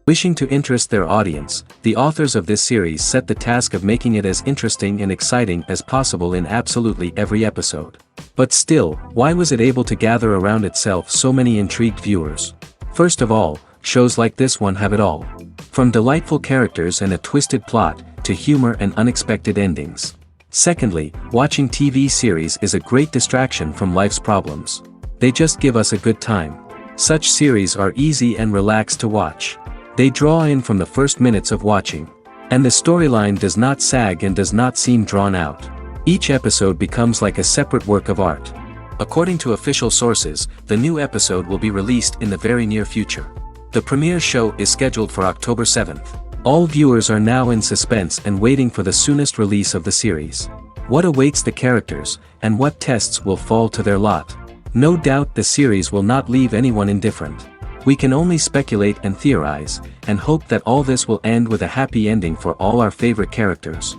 Wishing to interest their audience, the authors of this series set the task of making it as interesting and exciting as possible in absolutely every episode. But still, why was it able to gather around itself so many intrigued viewers? First of all, shows like this one have it all. From delightful characters and a twisted plot, to humor and unexpected endings. Secondly, watching TV series is a great distraction from life's problems. They just give us a good time. Such series are easy and relaxed to watch. They draw in from the first minutes of watching. And the storyline does not sag and does not seem drawn out. Each episode becomes like a separate work of art. According to official sources, the new episode will be released in the very near future. The premiere show is scheduled for October 7th. All viewers are now in suspense and waiting for the soonest release of the series. What awaits the characters, and what tests will fall to their lot? No doubt the series will not leave anyone indifferent. We can only speculate and theorize, and hope that all this will end with a happy ending for all our favorite characters.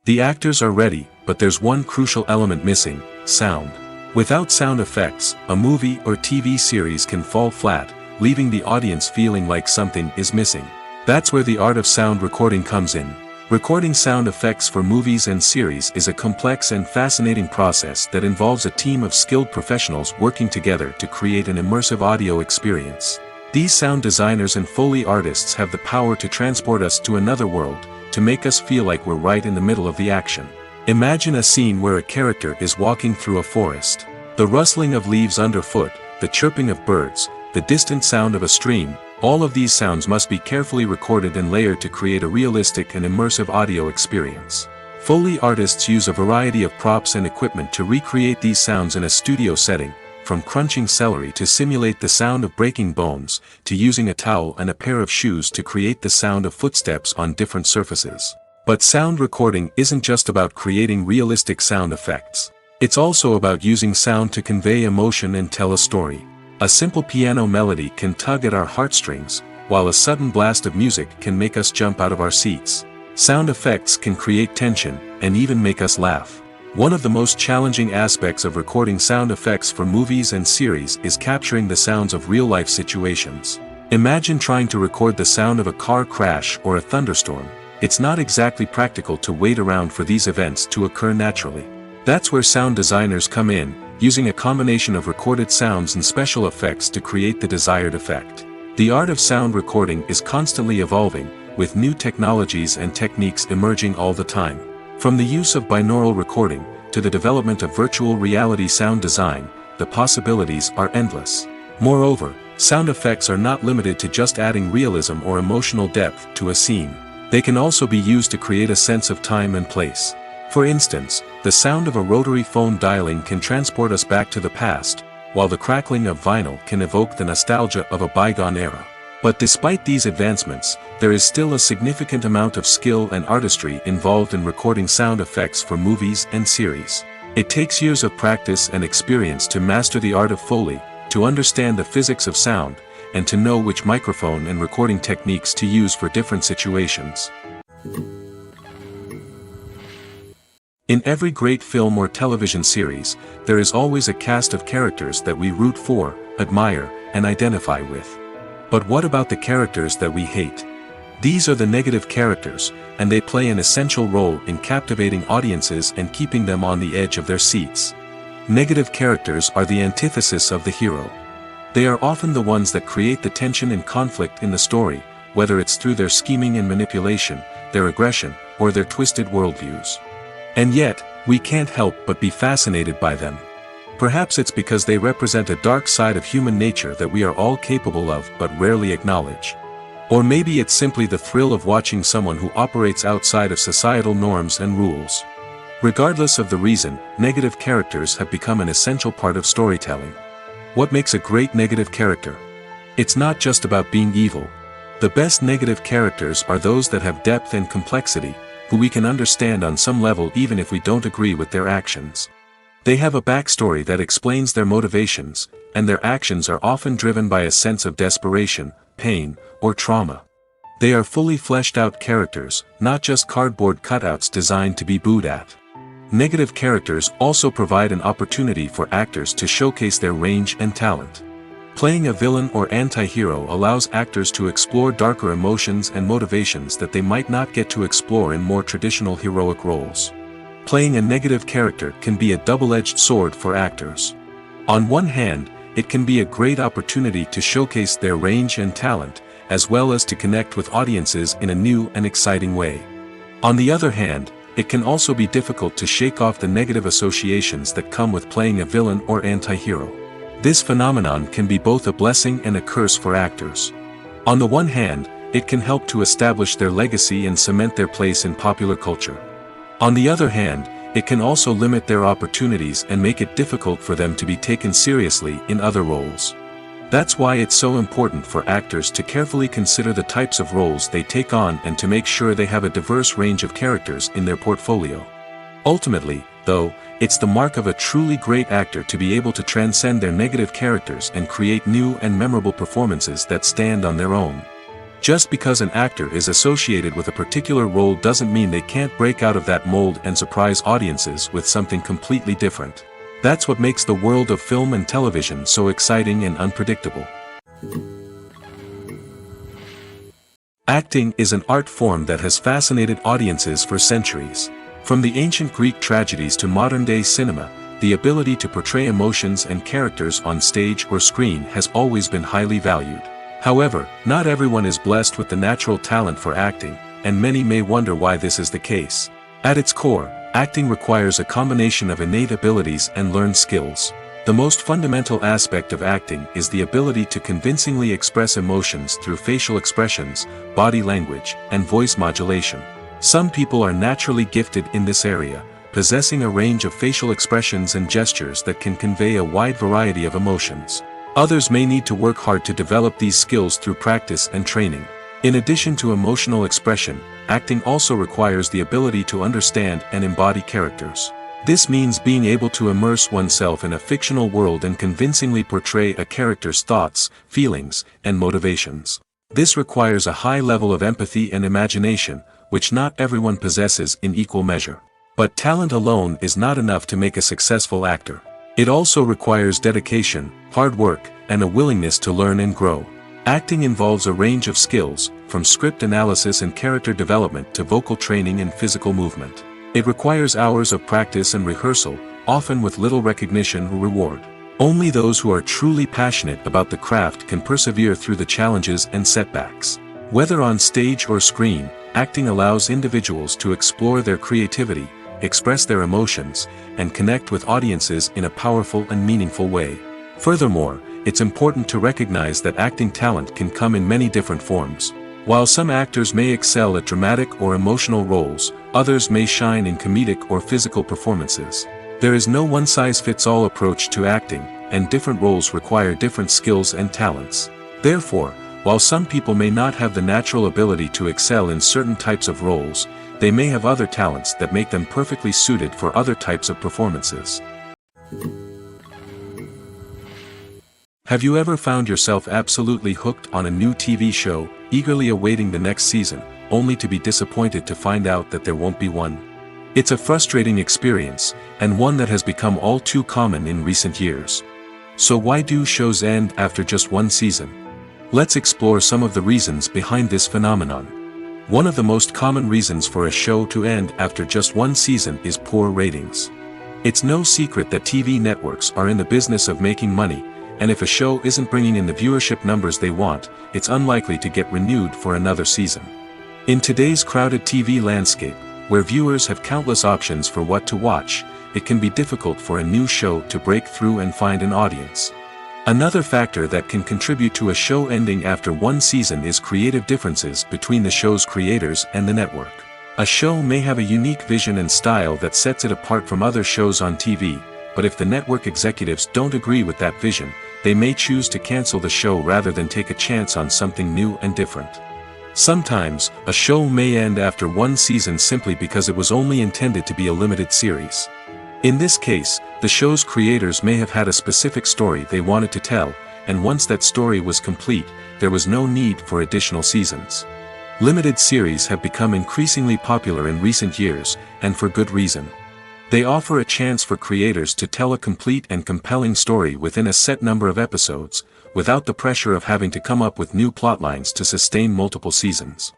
The actors are ready, but there's one crucial element missing: sound. Without sound effects, a movie or TV series can fall flat, leaving the audience feeling like something is missing. That's where the art of sound recording comes in. Recording sound effects for movies and series is a complex and fascinating process that involves a team of skilled professionals working together to create an immersive audio experience. These sound designers and Foley artists have the power to transport us to another world, to make us feel like we're right in the middle of the action. Imagine a scene where a character is walking through a forest. The rustling of leaves underfoot, the chirping of birds, the distant sound of a stream, all of these sounds must be carefully recorded and layered to create a realistic and immersive audio experience. Foley artists use a variety of props and equipment to recreate these sounds in a studio setting, from crunching celery to simulate the sound of breaking bones, to using a towel and a pair of shoes to create the sound of footsteps on different surfaces. But sound recording isn't just about creating realistic sound effects. It's also about using sound to convey emotion and tell a story. A simple piano melody can tug at our heartstrings, while a sudden blast of music can make us jump out of our seats. Sound effects can create tension, and even make us laugh. One of the most challenging aspects of recording sound effects for movies and series is capturing the sounds of real-life situations. Imagine trying to record the sound of a car crash or a thunderstorm. It's not exactly practical to wait around for these events to occur naturally. That's where sound designers come in, using a combination of recorded sounds and special effects to create the desired effect. The art of sound recording is constantly evolving, with new technologies and techniques emerging all the time. From the use of binaural recording, to the development of virtual reality sound design, the possibilities are endless. Moreover, sound effects are not limited to just adding realism or emotional depth to a scene. They can also be used to create a sense of time and place. For instance, the sound of a rotary phone dialing can transport us back to the past, while the crackling of vinyl can evoke the nostalgia of a bygone era. But despite these advancements, there is still a significant amount of skill and artistry involved in recording sound effects for movies and series. It takes years of practice and experience to master the art of Foley, to understand the physics of sound, and to know which microphone and recording techniques to use for different situations. In every great film or television series, there is always a cast of characters that we root for, admire, and identify with. But what about the characters that we hate? These are the negative characters, and they play an essential role in captivating audiences and keeping them on the edge of their seats. Negative characters are the antithesis of the hero. They are often the ones that create the tension and conflict in the story, whether it's through their scheming and manipulation, their aggression, or their twisted worldviews. And yet, we can't help but be fascinated by them. Perhaps it's because they represent a dark side of human nature that we are all capable of but rarely acknowledge. Or maybe it's simply the thrill of watching someone who operates outside of societal norms and rules. Regardless of the reason, negative characters have become an essential part of storytelling. What makes a great negative character? It's not just about being evil. The best negative characters are those that have depth and complexity, who we can understand on some level even if we don't agree with their actions. They have a backstory that explains their motivations, and their actions are often driven by a sense of desperation, pain, or trauma. They are fully fleshed out characters, not just cardboard cutouts designed to be booed at. Negative characters also provide an opportunity for actors to showcase their range and talent. Playing a villain or anti-hero allows actors to explore darker emotions and motivations that they might not get to explore in more traditional heroic roles. Playing a negative character can be a double-edged sword for actors. On one hand, it can be a great opportunity to showcase their range and talent, as well as to connect with audiences in a new and exciting way. On the other hand, it can also be difficult to shake off the negative associations that come with playing a villain or anti-hero. This phenomenon can be both a blessing and a curse for actors. On the one hand, it can help to establish their legacy and cement their place in popular culture. On the other hand, it can also limit their opportunities and make it difficult for them to be taken seriously in other roles. That's why it's so important for actors to carefully consider the types of roles they take on and to make sure they have a diverse range of characters in their portfolio. Ultimately, though, it's the mark of a truly great actor to be able to transcend their negative characters and create new and memorable performances that stand on their own. Just because an actor is associated with a particular role doesn't mean they can't break out of that mold and surprise audiences with something completely different. That's what makes the world of film and television so exciting and unpredictable. Acting is an art form that has fascinated audiences for centuries. From the ancient Greek tragedies to modern-day cinema, the ability to portray emotions and characters on stage or screen has always been highly valued. However, not everyone is blessed with the natural talent for acting, and many may wonder why this is the case. At its core, acting requires a combination of innate abilities and learned skills. The most fundamental aspect of acting is the ability to convincingly express emotions through facial expressions, body language, and voice modulation. Some people are naturally gifted in this area, possessing a range of facial expressions and gestures that can convey a wide variety of emotions. Others may need to work hard to develop these skills through practice and training. In addition to emotional expression, acting also requires the ability to understand and embody characters. This means being able to immerse oneself in a fictional world and convincingly portray a character's thoughts, feelings, and motivations. This requires a high level of empathy and imagination, which not everyone possesses in equal measure. But talent alone is not enough to make a successful actor. It also requires dedication, hard work, and a willingness to learn and grow. Acting involves a range of skills, from script analysis and character development to vocal training and physical movement. It requires hours of practice and rehearsal, often with little recognition or reward. Only those who are truly passionate about the craft can persevere through the challenges and setbacks. Whether on stage or screen, acting allows individuals to explore their creativity, express their emotions, and connect with audiences in a powerful and meaningful way. Furthermore, it's important to recognize that acting talent can come in many different forms. While some actors may excel at dramatic or emotional roles, others may shine in comedic or physical performances. There is no one-size-fits-all approach to acting, and different roles require different skills and talents. Therefore, while some people may not have the natural ability to excel in certain types of roles, they may have other talents that make them perfectly suited for other types of performances. Have you ever found yourself absolutely hooked on a new TV show, eagerly awaiting the next season, only to be disappointed to find out that there won't be one? It's a frustrating experience, and one that has become all too common in recent years. So why do shows end after just one season? Let's explore some of the reasons behind this phenomenon. One of the most common reasons for a show to end after just one season is poor ratings. It's no secret that TV networks are in the business of making money, and if a show isn't bringing in the viewership numbers they want, it's unlikely to get renewed for another season. In today's crowded TV landscape, where viewers have countless options for what to watch, it can be difficult for a new show to break through and find an audience. Another factor that can contribute to a show ending after one season is creative differences between the show's creators and the network. A show may have a unique vision and style that sets it apart from other shows on TV, but if the network executives don't agree with that vision, they may choose to cancel the show rather than take a chance on something new and different. Sometimes, a show may end after one season simply because it was only intended to be a limited series. In this case, the show's creators may have had a specific story they wanted to tell, and once that story was complete, there was no need for additional seasons. Limited series have become increasingly popular in recent years, and for good reason. They offer a chance for creators to tell a complete and compelling story within a set number of episodes, without the pressure of having to come up with new plotlines to sustain multiple seasons.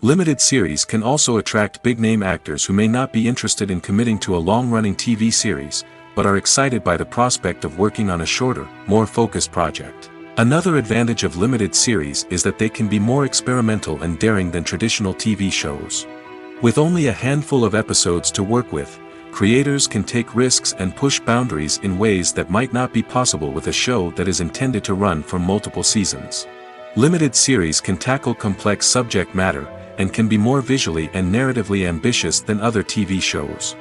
Limited series can also attract big-name actors who may not be interested in committing to a long-running TV series, but are excited by the prospect of working on a shorter, more focused project. Another advantage of limited series is that they can be more experimental and daring than traditional TV shows. With only a handful of episodes to work with, creators can take risks and push boundaries in ways that might not be possible with a show that is intended to run for multiple seasons. Limited series can tackle complex subject matter, and can be more visually and narratively ambitious than other TV shows.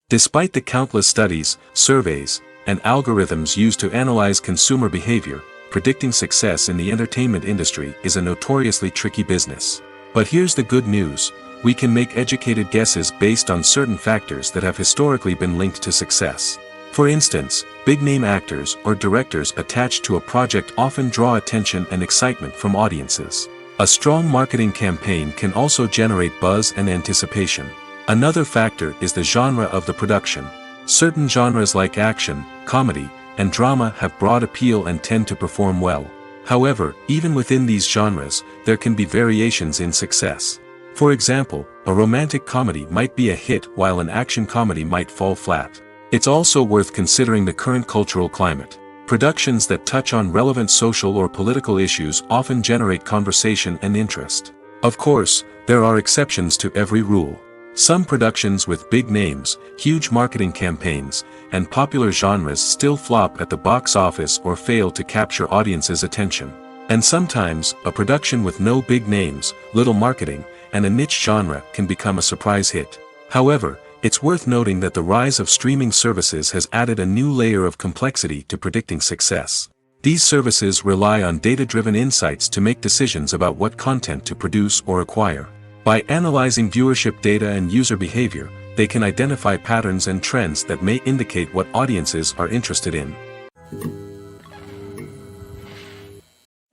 Despite the countless studies, surveys, and algorithms used to analyze consumer behavior, predicting success in the entertainment industry is a notoriously tricky business. But here's the good news: we can make educated guesses based on certain factors that have historically been linked to success. For instance, big-name actors or directors attached to a project often draw attention and excitement from audiences. A strong marketing campaign can also generate buzz and anticipation. Another factor is the genre of the production. Certain genres like action, comedy, and drama have broad appeal and tend to perform well. However, even within these genres, there can be variations in success. For example, a romantic comedy might be a hit while an action comedy might fall flat. It's also worth considering the current cultural climate. Productions that touch on relevant social or political issues often generate conversation and interest. Of course, there are exceptions to every rule. Some productions with big names, huge marketing campaigns, and popular genres still flop at the box office or fail to capture audiences' attention. And sometimes, a production with no big names, little marketing, and a niche genre can become a surprise hit. However, it's worth noting that the rise of streaming services has added a new layer of complexity to predicting success. These services rely on data-driven insights to make decisions about what content to produce or acquire. By analyzing viewership data and user behavior, they can identify patterns and trends that may indicate what audiences are interested in.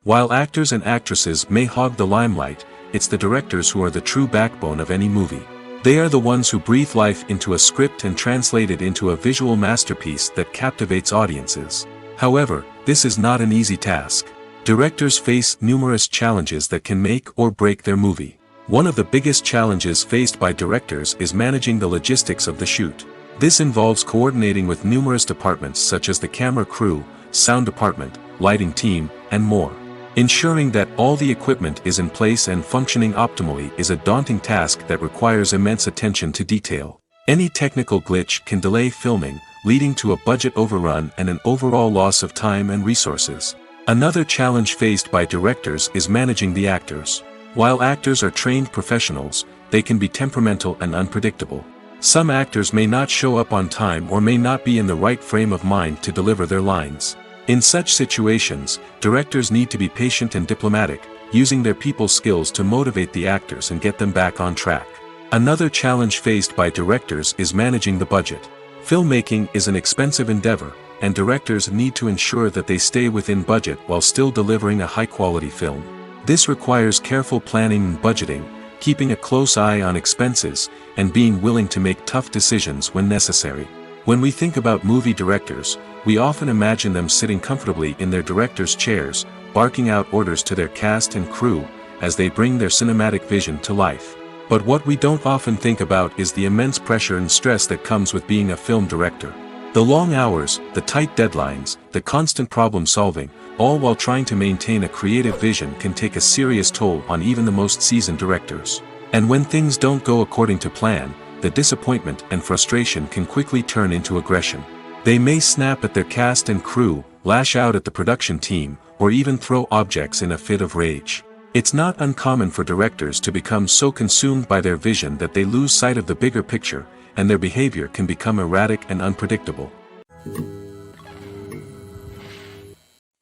While actors and actresses may hog the limelight, it's the directors who are the true backbone of any movie. They are the ones who breathe life into a script and translate it into a visual masterpiece that captivates audiences. However, this is not an easy task. Directors face numerous challenges that can make or break their movie. One of the biggest challenges faced by directors is managing the logistics of the shoot. This involves coordinating with numerous departments such as the camera crew, sound department, lighting team, and more. Ensuring that all the equipment is in place and functioning optimally is a daunting task that requires immense attention to detail. Any technical glitch can delay filming, leading to a budget overrun and an overall loss of time and resources. Another challenge faced by directors is managing the actors. While actors are trained professionals, they can be temperamental and unpredictable. Some actors may not show up on time or may not be in the right frame of mind to deliver their lines. In such situations, directors need to be patient and diplomatic, using their people skills to motivate the actors and get them back on track. Another challenge faced by directors is managing the budget. Filmmaking is an expensive endeavor, and directors need to ensure that they stay within budget while still delivering a high-quality film. This requires careful planning and budgeting, keeping a close eye on expenses, and being willing to make tough decisions when necessary. When we think about movie directors, we often imagine them sitting comfortably in their director's chairs, barking out orders to their cast and crew, as they bring their cinematic vision to life. But what we don't often think about is the immense pressure and stress that comes with being a film director. The long hours, the tight deadlines, the constant problem-solving, all while trying to maintain a creative vision can take a serious toll on even the most seasoned directors. And when things don't go according to plan, the disappointment and frustration can quickly turn into aggression. They may snap at their cast and crew, lash out at the production team, or even throw objects in a fit of rage. It's not uncommon for directors to become so consumed by their vision that they lose sight of the bigger picture, and their behavior can become erratic and unpredictable.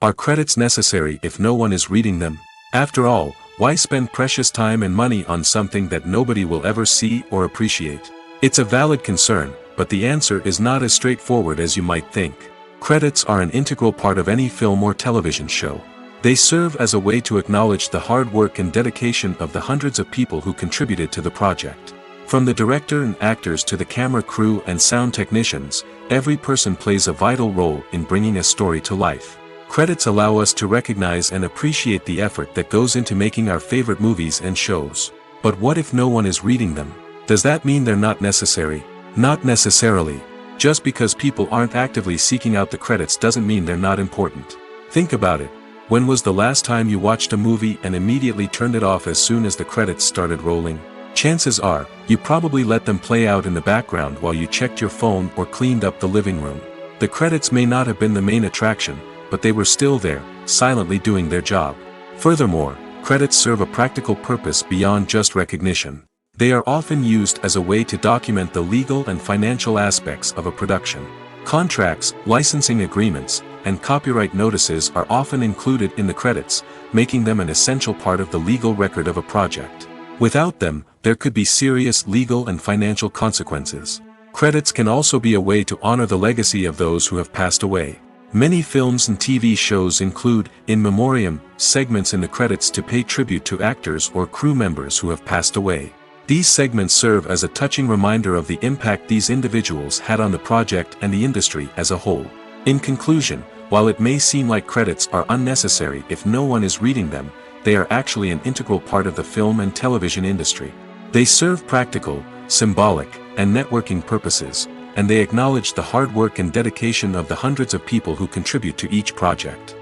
Are credits necessary if no one is reading them? After all, why spend precious time and money on something that nobody will ever see or appreciate? It's a valid concern, but the answer is not as straightforward as you might think. Credits are an integral part of any film or television show. They serve as a way to acknowledge the hard work and dedication of the hundreds of people who contributed to the project. From the director and actors to the camera crew and sound technicians, every person plays a vital role in bringing a story to life. Credits allow us to recognize and appreciate the effort that goes into making our favorite movies and shows. But what if no one is reading them? Does that mean they're not necessary? Not necessarily. Just because people aren't actively seeking out the credits doesn't mean they're not important. Think about it. When was the last time you watched a movie and immediately turned it off as soon as the credits started rolling? Chances are, you probably let them play out in the background while you checked your phone or cleaned up the living room. The credits may not have been the main attraction, but they were still there, silently doing their job. Furthermore, credits serve a practical purpose beyond just recognition. They are often used as a way to document the legal and financial aspects of a production. Contracts, licensing agreements, and copyright notices are often included in the credits, making them an essential part of the legal record of a project. Without them, there could be serious legal and financial consequences. Credits can also be a way to honor the legacy of those who have passed away. Many films and TV shows include, in memoriam, segments in the credits to pay tribute to actors or crew members who have passed away. These segments serve as a touching reminder of the impact these individuals had on the project and the industry as a whole. In conclusion, while it may seem like credits are unnecessary if no one is reading them, they are actually an integral part of the film and television industry. They serve practical, symbolic, and networking purposes, and they acknowledge the hard work and dedication of the hundreds of people who contribute to each project.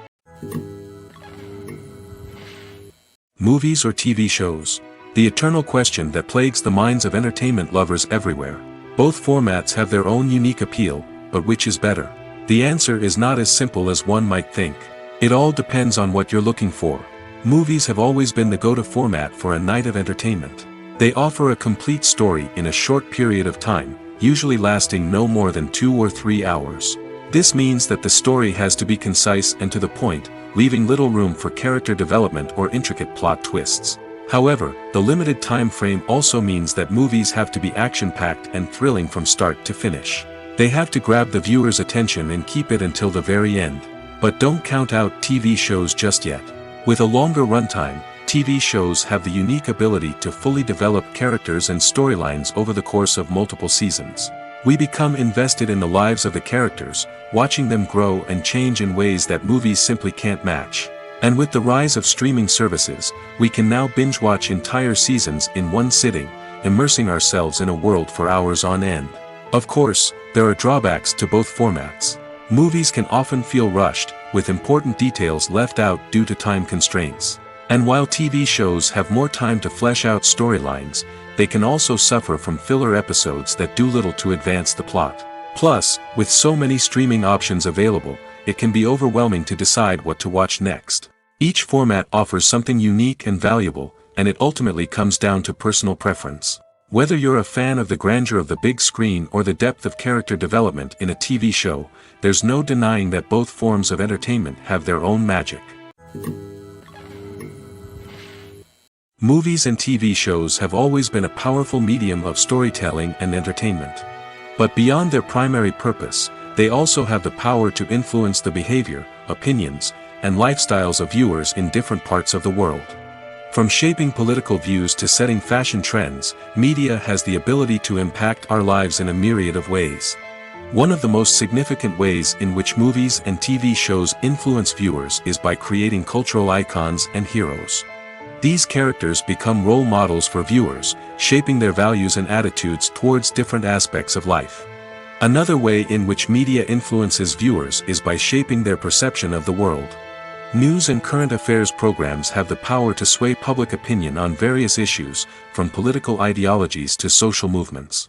Movies or TV shows? The eternal question that plagues the minds of entertainment lovers everywhere. Both formats have their own unique appeal, but which is better? The answer is not as simple as one might think. It all depends on what you're looking for. Movies have always been the go-to format for a night of entertainment. They offer a complete story in a short period of time, usually lasting no more than 2 or 3 hours. This means that the story has to be concise and to the point, leaving little room for character development or intricate plot twists. However, the limited time frame also means that movies have to be action-packed and thrilling from start to finish. They have to grab the viewer's attention and keep it until the very end. But don't count out TV shows just yet. With a longer runtime, TV shows have the unique ability to fully develop characters and storylines over the course of multiple seasons. We become invested in the lives of the characters, watching them grow and change in ways that movies simply can't match. And with the rise of streaming services, we can now binge-watch entire seasons in one sitting, immersing ourselves in a world for hours on end. Of course, there are drawbacks to both formats. Movies can often feel rushed, with important details left out due to time constraints. And while TV shows have more time to flesh out storylines, they can also suffer from filler episodes that do little to advance the plot. Plus, with so many streaming options available, it can be overwhelming to decide what to watch next. Each format offers something unique and valuable, and it ultimately comes down to personal preference. Whether you're a fan of the grandeur of the big screen or the depth of character development in a TV show, there's no denying that both forms of entertainment have their own magic. Movies and TV shows have always been a powerful medium of storytelling and entertainment. But beyond their primary purpose, they also have the power to influence the behavior, opinions, and lifestyles of viewers in different parts of the world. From shaping political views to setting fashion trends, media has the ability to impact our lives in a myriad of ways. One of the most significant ways in which movies and TV shows influence viewers is by creating cultural icons and heroes. These characters become role models for viewers, shaping their values and attitudes towards different aspects of life. Another way in which media influences viewers is by shaping their perception of the world. News and current affairs programs have the power to sway public opinion on various issues, from political ideologies to social movements.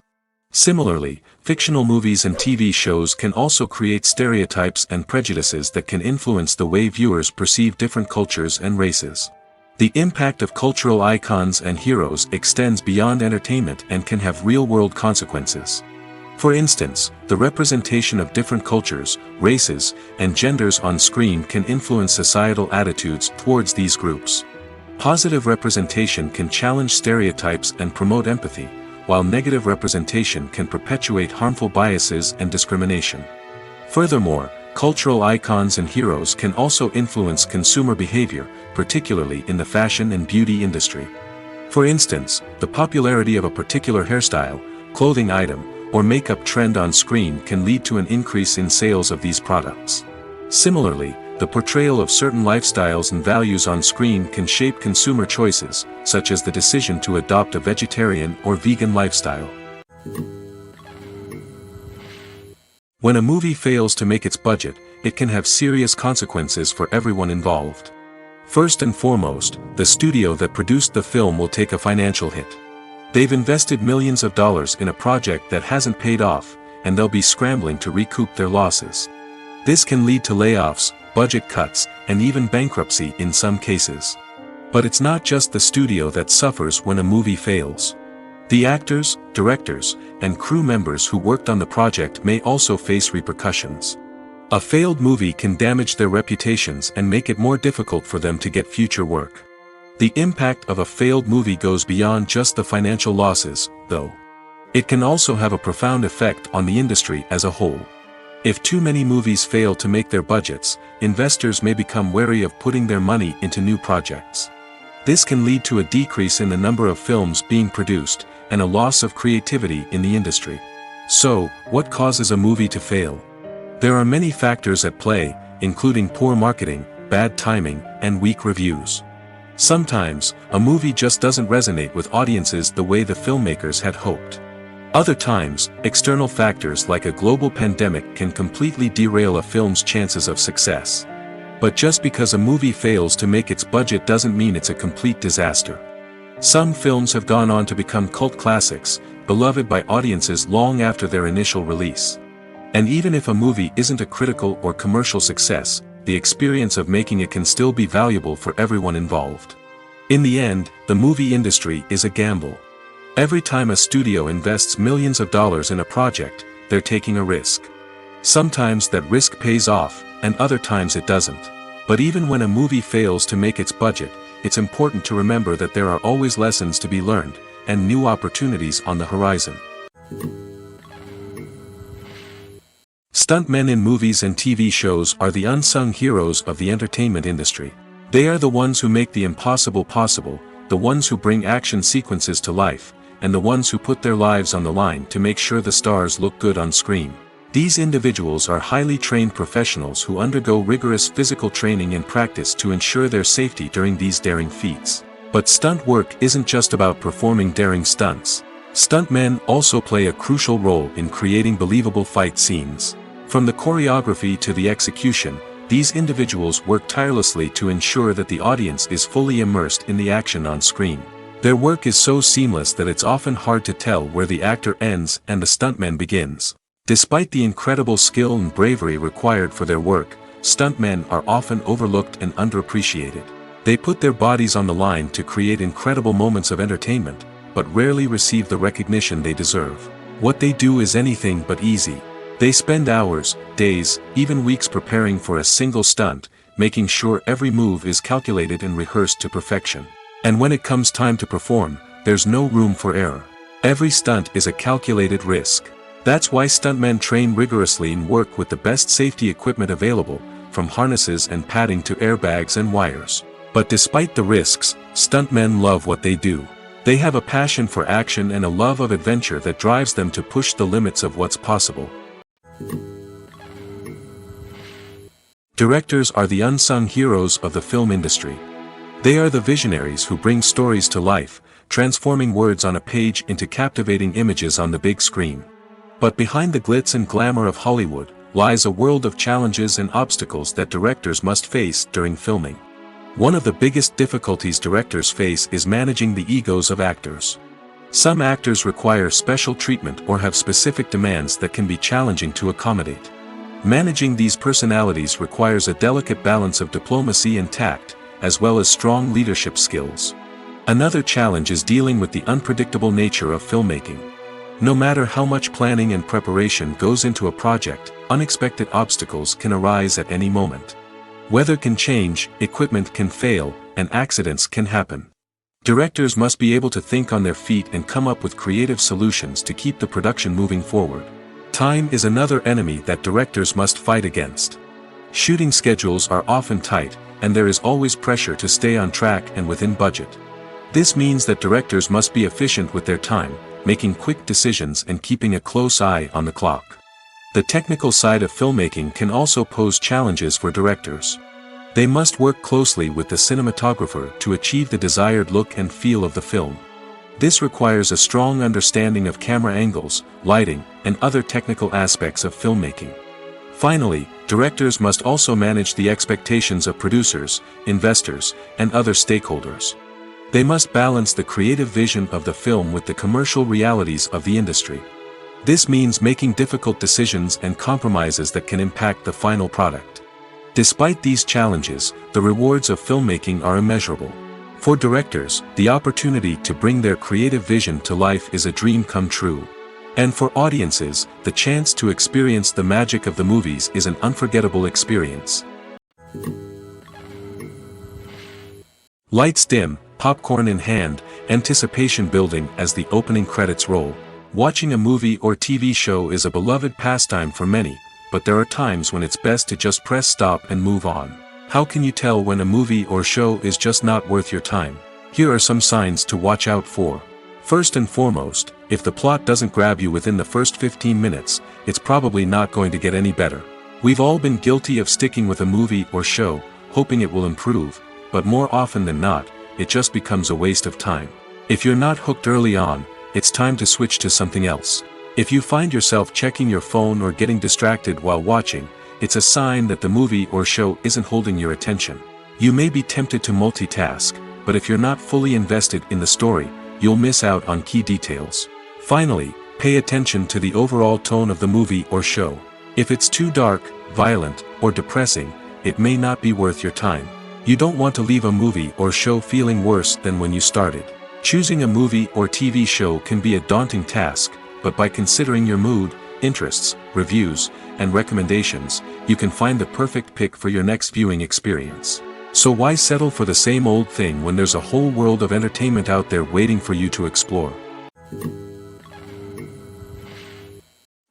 Similarly, fictional movies and TV shows can also create stereotypes and prejudices that can influence the way viewers perceive different cultures and races. The impact of cultural icons and heroes extends beyond entertainment and can have real-world consequences. For instance, the representation of different cultures, races, and genders on screen can influence societal attitudes towards these groups. Positive representation can challenge stereotypes and promote empathy, while negative representation can perpetuate harmful biases and discrimination. Furthermore, cultural icons and heroes can also influence consumer behavior, particularly in the fashion and beauty industry. For instance, the popularity of a particular hairstyle, clothing item, or makeup trend on screen can lead to an increase in sales of these products. Similarly, the portrayal of certain lifestyles and values on screen can shape consumer choices, such as the decision to adopt a vegetarian or vegan lifestyle. When a movie fails to make its budget, it can have serious consequences for everyone involved. First and foremost, the studio that produced the film will take a financial hit. They've invested millions of dollars in a project that hasn't paid off, and they'll be scrambling to recoup their losses. This can lead to layoffs, budget cuts, and even bankruptcy in some cases. But it's not just the studio that suffers when a movie fails. The actors, directors, and crew members who worked on the project may also face repercussions. A failed movie can damage their reputations and make it more difficult for them to get future work. The impact of a failed movie goes beyond just the financial losses, though. It can also have a profound effect on the industry as a whole. If too many movies fail to make their budgets, investors may become wary of putting their money into new projects. This can lead to a decrease in the number of films being produced, and a loss of creativity in the industry. So, what causes a movie to fail? There are many factors at play, including poor marketing, bad timing, and weak reviews. Sometimes, a movie just doesn't resonate with audiences the way the filmmakers had hoped. Other times, external factors like a global pandemic can completely derail a film's chances of success. But just because a movie fails to make its budget doesn't mean it's a complete disaster. Some films have gone on to become cult classics, beloved by audiences long after their initial release. And even if a movie isn't a critical or commercial success, the experience of making it can still be valuable for everyone involved. In the end, the movie industry is a gamble. Every time a studio invests millions of dollars in a project, they're taking a risk. Sometimes that risk pays off, and other times it doesn't. But even when a movie fails to make its budget, it's important to remember that there are always lessons to be learned, and new opportunities on the horizon. Stuntmen in movies and TV shows are the unsung heroes of the entertainment industry. They are the ones who make the impossible possible, the ones who bring action sequences to life, and the ones who put their lives on the line to make sure the stars look good on screen. These individuals are highly trained professionals who undergo rigorous physical training and practice to ensure their safety during these daring feats. But stunt work isn't just about performing daring stunts. Stuntmen also play a crucial role in creating believable fight scenes. From the choreography to the execution, these individuals work tirelessly to ensure that the audience is fully immersed in the action on screen. Their work is so seamless that it's often hard to tell where the actor ends and the stuntman begins. Despite the incredible skill and bravery required for their work, stuntmen are often overlooked and underappreciated. They put their bodies on the line to create incredible moments of entertainment, but rarely receive the recognition they deserve. What they do is anything but easy. They spend hours, days, even weeks preparing for a single stunt, making sure every move is calculated and rehearsed to perfection. And when it comes time to perform, there's no room for error. Every stunt is a calculated risk. That's why stuntmen train rigorously and work with the best safety equipment available, from harnesses and padding to airbags and wires. But despite the risks, stuntmen love what they do. They have a passion for action and a love of adventure that drives them to push the limits of what's possible. Directors are the unsung heroes of the film industry. They are the visionaries who bring stories to life, transforming words on a page into captivating images on the big screen. But behind the glitz and glamour of Hollywood, lies a world of challenges and obstacles that directors must face during filming. One of the biggest difficulties directors face is managing the egos of actors. Some actors require special treatment or have specific demands that can be challenging to accommodate. Managing these personalities requires a delicate balance of diplomacy and tact, as well as strong leadership skills. Another challenge is dealing with the unpredictable nature of filmmaking. No matter how much planning and preparation goes into a project, unexpected obstacles can arise at any moment. Weather can change, equipment can fail, and accidents can happen. Directors must be able to think on their feet and come up with creative solutions to keep the production moving forward. Time is another enemy that directors must fight against. Shooting schedules are often tight, and there is always pressure to stay on track and within budget. This means that directors must be efficient with their time, making quick decisions and keeping a close eye on the clock. The technical side of filmmaking can also pose challenges for directors. They must work closely with the cinematographer to achieve the desired look and feel of the film. This requires a strong understanding of camera angles, lighting, and other technical aspects of filmmaking. Finally, directors must also manage the expectations of producers, investors, and other stakeholders. They must balance the creative vision of the film with the commercial realities of the industry. This means making difficult decisions and compromises that can impact the final product. Despite these challenges, the rewards of filmmaking are immeasurable. For directors, the opportunity to bring their creative vision to life is a dream come true. And for audiences, the chance to experience the magic of the movies is an unforgettable experience. Lights dim, popcorn in hand, anticipation building as the opening credits roll. Watching a movie or TV show is a beloved pastime for many, but there are times when it's best to just press stop and move on. How can you tell when a movie or show is just not worth your time? Here are some signs to watch out for. First and foremost, if the plot doesn't grab you within the first 15 minutes, it's probably not going to get any better. We've all been guilty of sticking with a movie or show, hoping it will improve, but more often than not, it just becomes a waste of time. If you're not hooked early on, it's time to switch to something else. If you find yourself checking your phone or getting distracted while watching, it's a sign that the movie or show isn't holding your attention. You may be tempted to multitask, but if you're not fully invested in the story, you'll miss out on key details. Finally, pay attention to the overall tone of the movie or show. If it's too dark, violent, or depressing, it may not be worth your time. You don't want to leave a movie or show feeling worse than when you started. Choosing a movie or TV show can be a daunting task, but by considering your mood, interests, reviews, and recommendations, you can find the perfect pick for your next viewing experience. So why settle for the same old thing when there's a whole world of entertainment out there waiting for you to explore?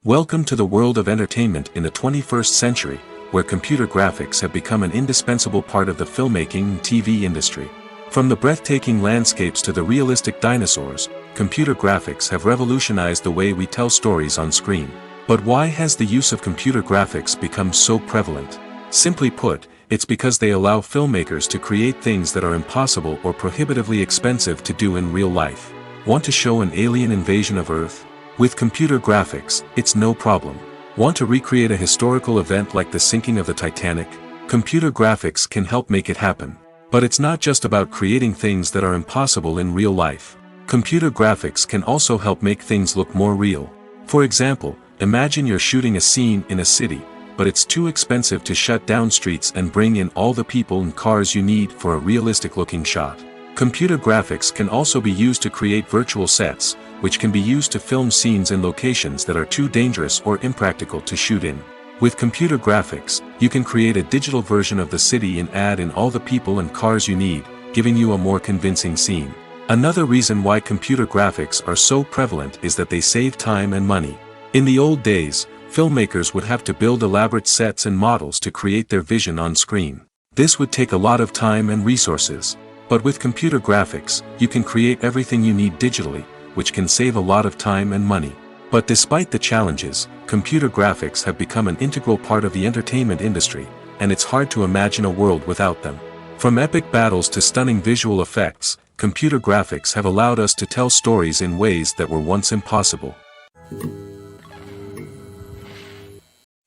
Welcome to the world of entertainment in the 21st century, where computer graphics have become an indispensable part of the filmmaking and TV industry. From the breathtaking landscapes to the realistic dinosaurs, computer graphics have revolutionized the way we tell stories on screen. But why has the use of computer graphics become so prevalent? Simply put, it's because they allow filmmakers to create things that are impossible or prohibitively expensive to do in real life. Want to show an alien invasion of Earth? With computer graphics, it's no problem. Want to recreate a historical event like the sinking of the Titanic? Computer graphics can help make it happen. But it's not just about creating things that are impossible in real life. Computer graphics can also help make things look more real. For example, imagine you're shooting a scene in a city, but it's too expensive to shut down streets and bring in all the people and cars you need for a realistic-looking shot. Computer graphics can also be used to create virtual sets, which can be used to film scenes in locations that are too dangerous or impractical to shoot in. With computer graphics, you can create a digital version of the city and add in all the people and cars you need, giving you a more convincing scene. Another reason why computer graphics are so prevalent is that they save time and money. In the old days, filmmakers would have to build elaborate sets and models to create their vision on screen. This would take a lot of time and resources. But with computer graphics, you can create everything you need digitally, which can save a lot of time and money. But despite the challenges, computer graphics have become an integral part of the entertainment industry, and it's hard to imagine a world without them. From epic battles to stunning visual effects, computer graphics have allowed us to tell stories in ways that were once impossible.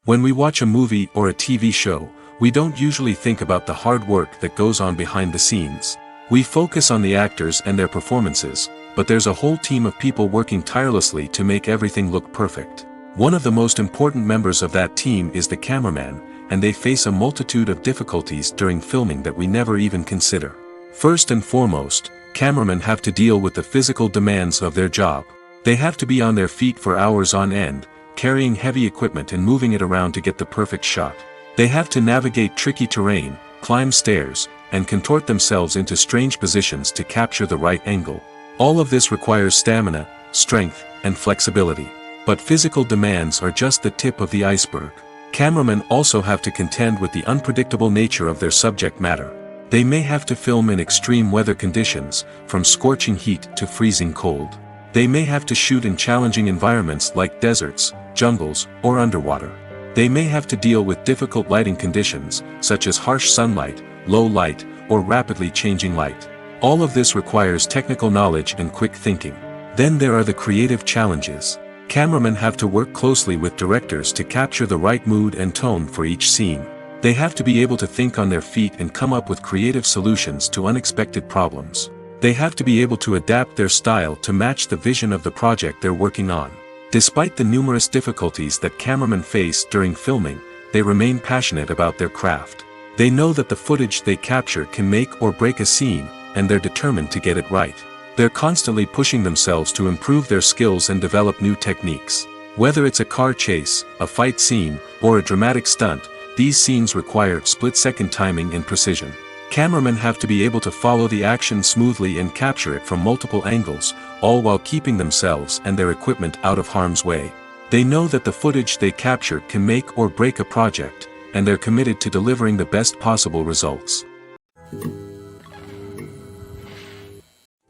When we watch a movie or a TV show, we don't usually think about the hard work that goes on behind the scenes. We focus on the actors and their performances, but there's a whole team of people working tirelessly to make everything look perfect. One of the most important members of that team is the cameraman, and they face a multitude of difficulties during filming that we never even consider. First and foremost, cameramen have to deal with the physical demands of their job. They have to be on their feet for hours on end, carrying heavy equipment and moving it around to get the perfect shot. They have to navigate tricky terrain, climb stairs, and contort themselves into strange positions to capture the right angle. All of this requires stamina, strength, and flexibility. But physical demands are just the tip of the iceberg. Cameramen also have to contend with the unpredictable nature of their subject matter. They may have to film in extreme weather conditions, from scorching heat to freezing cold. They may have to shoot in challenging environments like deserts, jungles, or underwater. They may have to deal with difficult lighting conditions, such as harsh sunlight, low light, or rapidly changing light. All of this requires technical knowledge and quick thinking. Then there are the creative challenges. Cameramen have to work closely with directors to capture the right mood and tone for each scene. They have to be able to think on their feet and come up with creative solutions to unexpected problems. They have to be able to adapt their style to match the vision of the project they're working on. Despite the numerous difficulties that cameramen face during filming, they remain passionate about their craft. They know that the footage they capture can make or break a scene, and they're determined to get it right. They're constantly pushing themselves to improve their skills and develop new techniques. Whether it's a car chase, a fight scene, or a dramatic stunt, these scenes require split-second timing and precision. Cameramen have to be able to follow the action smoothly and capture it from multiple angles, all while keeping themselves and their equipment out of harm's way. They know that the footage they capture can make or break a project, and they're committed to delivering the best possible results.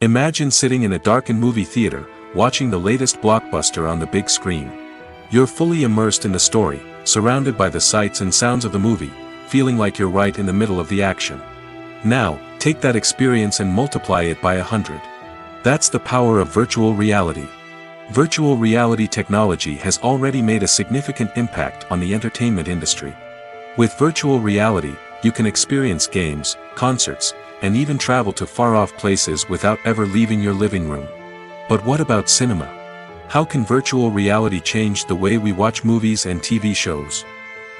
Imagine sitting in a darkened movie theater, watching the latest blockbuster on the big screen. You're fully immersed in the story, surrounded by the sights and sounds of the movie, feeling like you're right in the middle of the action. Now, take that experience and multiply it by 100. That's the power of virtual reality. Virtual reality technology has already made a significant impact on the entertainment industry. With virtual reality, you can experience games, concerts, and even travel to far-off places without ever leaving your living room. But what about cinema? How can virtual reality change the way we watch movies and TV shows?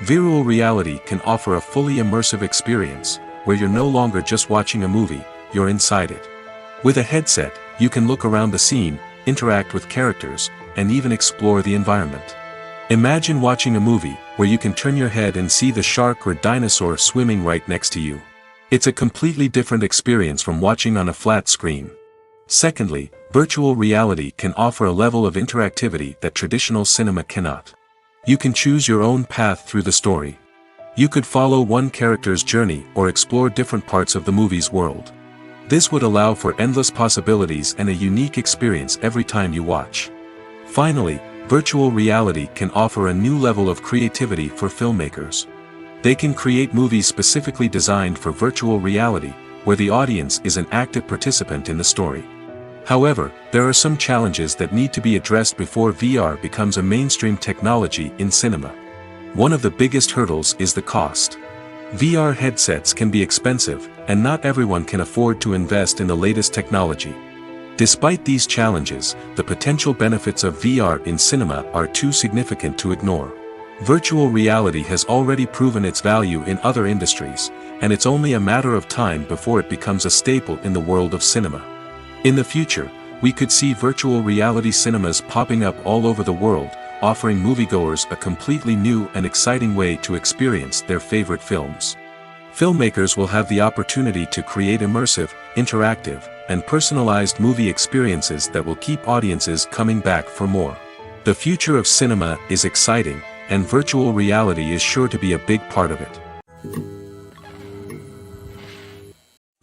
Virtual reality can offer a fully immersive experience, where you're no longer just watching a movie, you're inside it. With a headset, you can look around the scene, interact with characters, and even explore the environment. Imagine watching a movie, where you can turn your head and see the shark or dinosaur swimming right next to you. It's a completely different experience from watching on a flat screen. Secondly, virtual reality can offer a level of interactivity that traditional cinema cannot. You can choose your own path through the story. You could follow one character's journey or explore different parts of the movie's world. This would allow for endless possibilities and a unique experience every time you watch. Finally, virtual reality can offer a new level of creativity for filmmakers. They can create movies specifically designed for virtual reality, where the audience is an active participant in the story. However, there are some challenges that need to be addressed before VR becomes a mainstream technology in cinema. One of the biggest hurdles is the cost. VR headsets can be expensive, and not everyone can afford to invest in the latest technology. Despite these challenges, the potential benefits of VR in cinema are too significant to ignore. Virtual reality has already proven its value in other industries, and it's only a matter of time before it becomes a staple in the world of cinema. In the future, we could see virtual reality cinemas popping up all over the world, offering moviegoers a completely new and exciting way to experience their favorite films. Filmmakers will have the opportunity to create immersive, interactive, and personalized movie experiences that will keep audiences coming back for more. The future of cinema is exciting, and virtual reality is sure to be a big part of it.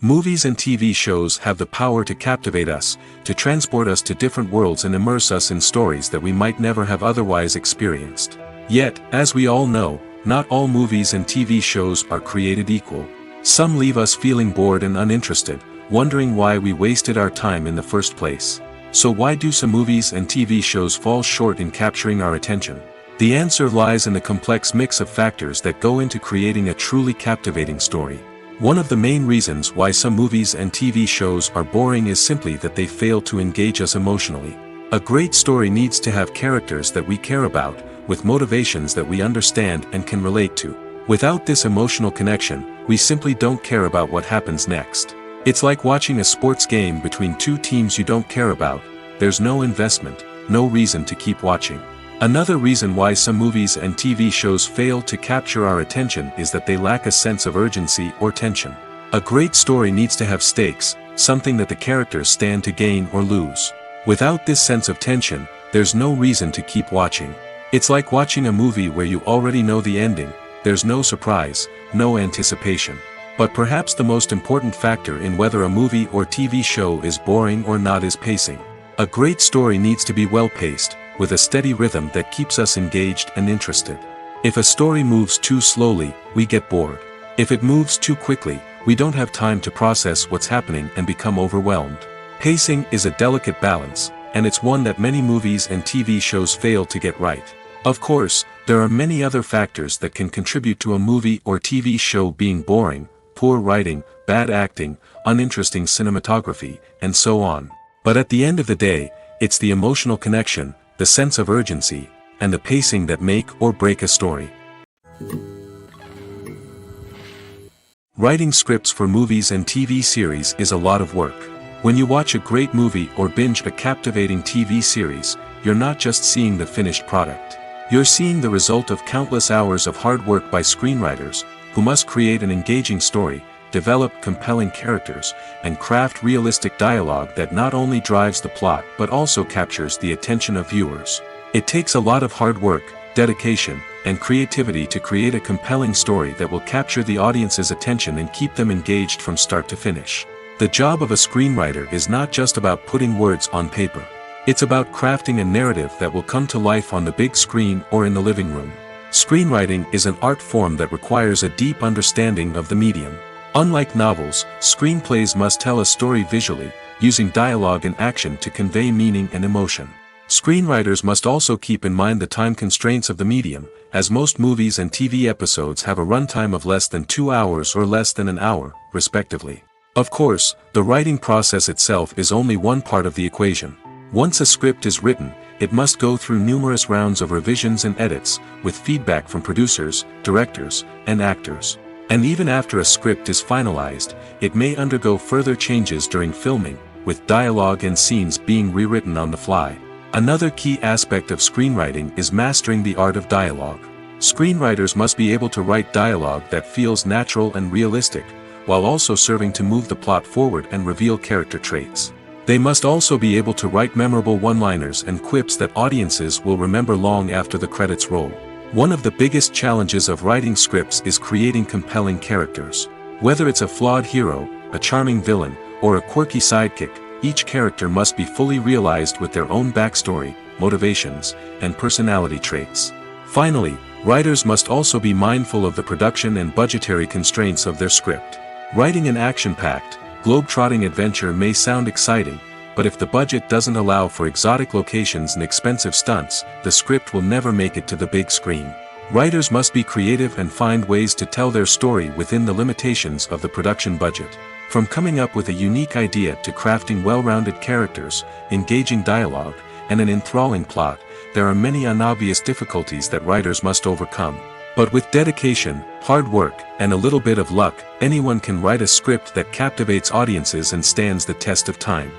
Movies and TV shows have the power to captivate us, to transport us to different worlds and immerse us in stories that we might never have otherwise experienced. Yet, as we all know, not all movies and TV shows are created equal. Some leave us feeling bored and uninterested, wondering why we wasted our time in the first place. So why do some movies and TV shows fall short in capturing our attention? The answer lies in the complex mix of factors that go into creating a truly captivating story. One of the main reasons why some movies and TV shows are boring is simply that they fail to engage us emotionally. A great story needs to have characters that we care about, with motivations that we understand and can relate to. Without this emotional connection, we simply don't care about what happens next. It's like watching a sports game between two teams you don't care about. There's no investment, no reason to keep watching. Another reason why some movies and TV shows fail to capture our attention is that they lack a sense of urgency or tension. A great story needs to have stakes, something that the characters stand to gain or lose. Without this sense of tension, there's no reason to keep watching. It's like watching a movie where you already know the ending. There's no surprise, no anticipation. But perhaps the most important factor in whether a movie or TV show is boring or not is pacing. A great story needs to be well paced, with a steady rhythm that keeps us engaged and interested. If a story moves too slowly, we get bored. If it moves too quickly, we don't have time to process what's happening and become overwhelmed. Pacing is a delicate balance, and it's one that many movies and TV shows fail to get right. Of course, there are many other factors that can contribute to a movie or TV show being boring: poor writing, bad acting, uninteresting cinematography, and so on. But at the end of the day, it's the emotional connection, the sense of urgency, and the pacing that make or break a story. Writing scripts for movies and TV series is a lot of work. When you watch a great movie or binge a captivating TV series, you're not just seeing the finished product. You're seeing the result of countless hours of hard work by screenwriters, who must create an engaging story, develop compelling characters, and craft realistic dialogue that not only drives the plot but also captures the attention of viewers. It takes a lot of hard work, dedication, and creativity to create a compelling story that will capture the audience's attention and keep them engaged from start to finish. The job of a screenwriter is not just about putting words on paper. It's about crafting a narrative that will come to life on the big screen or in the living room. Screenwriting is an art form that requires a deep understanding of the medium. Unlike novels, screenplays must tell a story visually, using dialogue and action to convey meaning and emotion. Screenwriters must also keep in mind the time constraints of the medium, as most movies and TV episodes have a runtime of less than 2 hours or less than an hour, respectively. Of course, the writing process itself is only one part of the equation. Once a script is written, it must go through numerous rounds of revisions and edits, with feedback from producers, directors, and actors. And even after a script is finalized, it may undergo further changes during filming, with dialogue and scenes being rewritten on the fly. Another key aspect of screenwriting is mastering the art of dialogue. Screenwriters must be able to write dialogue that feels natural and realistic, while also serving to move the plot forward and reveal character traits. They must also be able to write memorable one-liners and quips that audiences will remember long after the credits roll. One of the biggest challenges of writing scripts is creating compelling characters. Whether it's a flawed hero, a charming villain, or a quirky sidekick, each character must be fully realized with their own backstory, motivations, and personality traits. Finally, writers must also be mindful of the production and budgetary constraints of their script. Writing an action-packed, globe-trotting adventure may sound exciting, but if the budget doesn't allow for exotic locations and expensive stunts, the script will never make it to the big screen. Writers must be creative and find ways to tell their story within the limitations of the production budget. From coming up with a unique idea to crafting well-rounded characters, engaging dialogue, and an enthralling plot, there are many unobvious difficulties that writers must overcome. But with dedication, hard work, and a little bit of luck, anyone can write a script that captivates audiences and stands the test of time.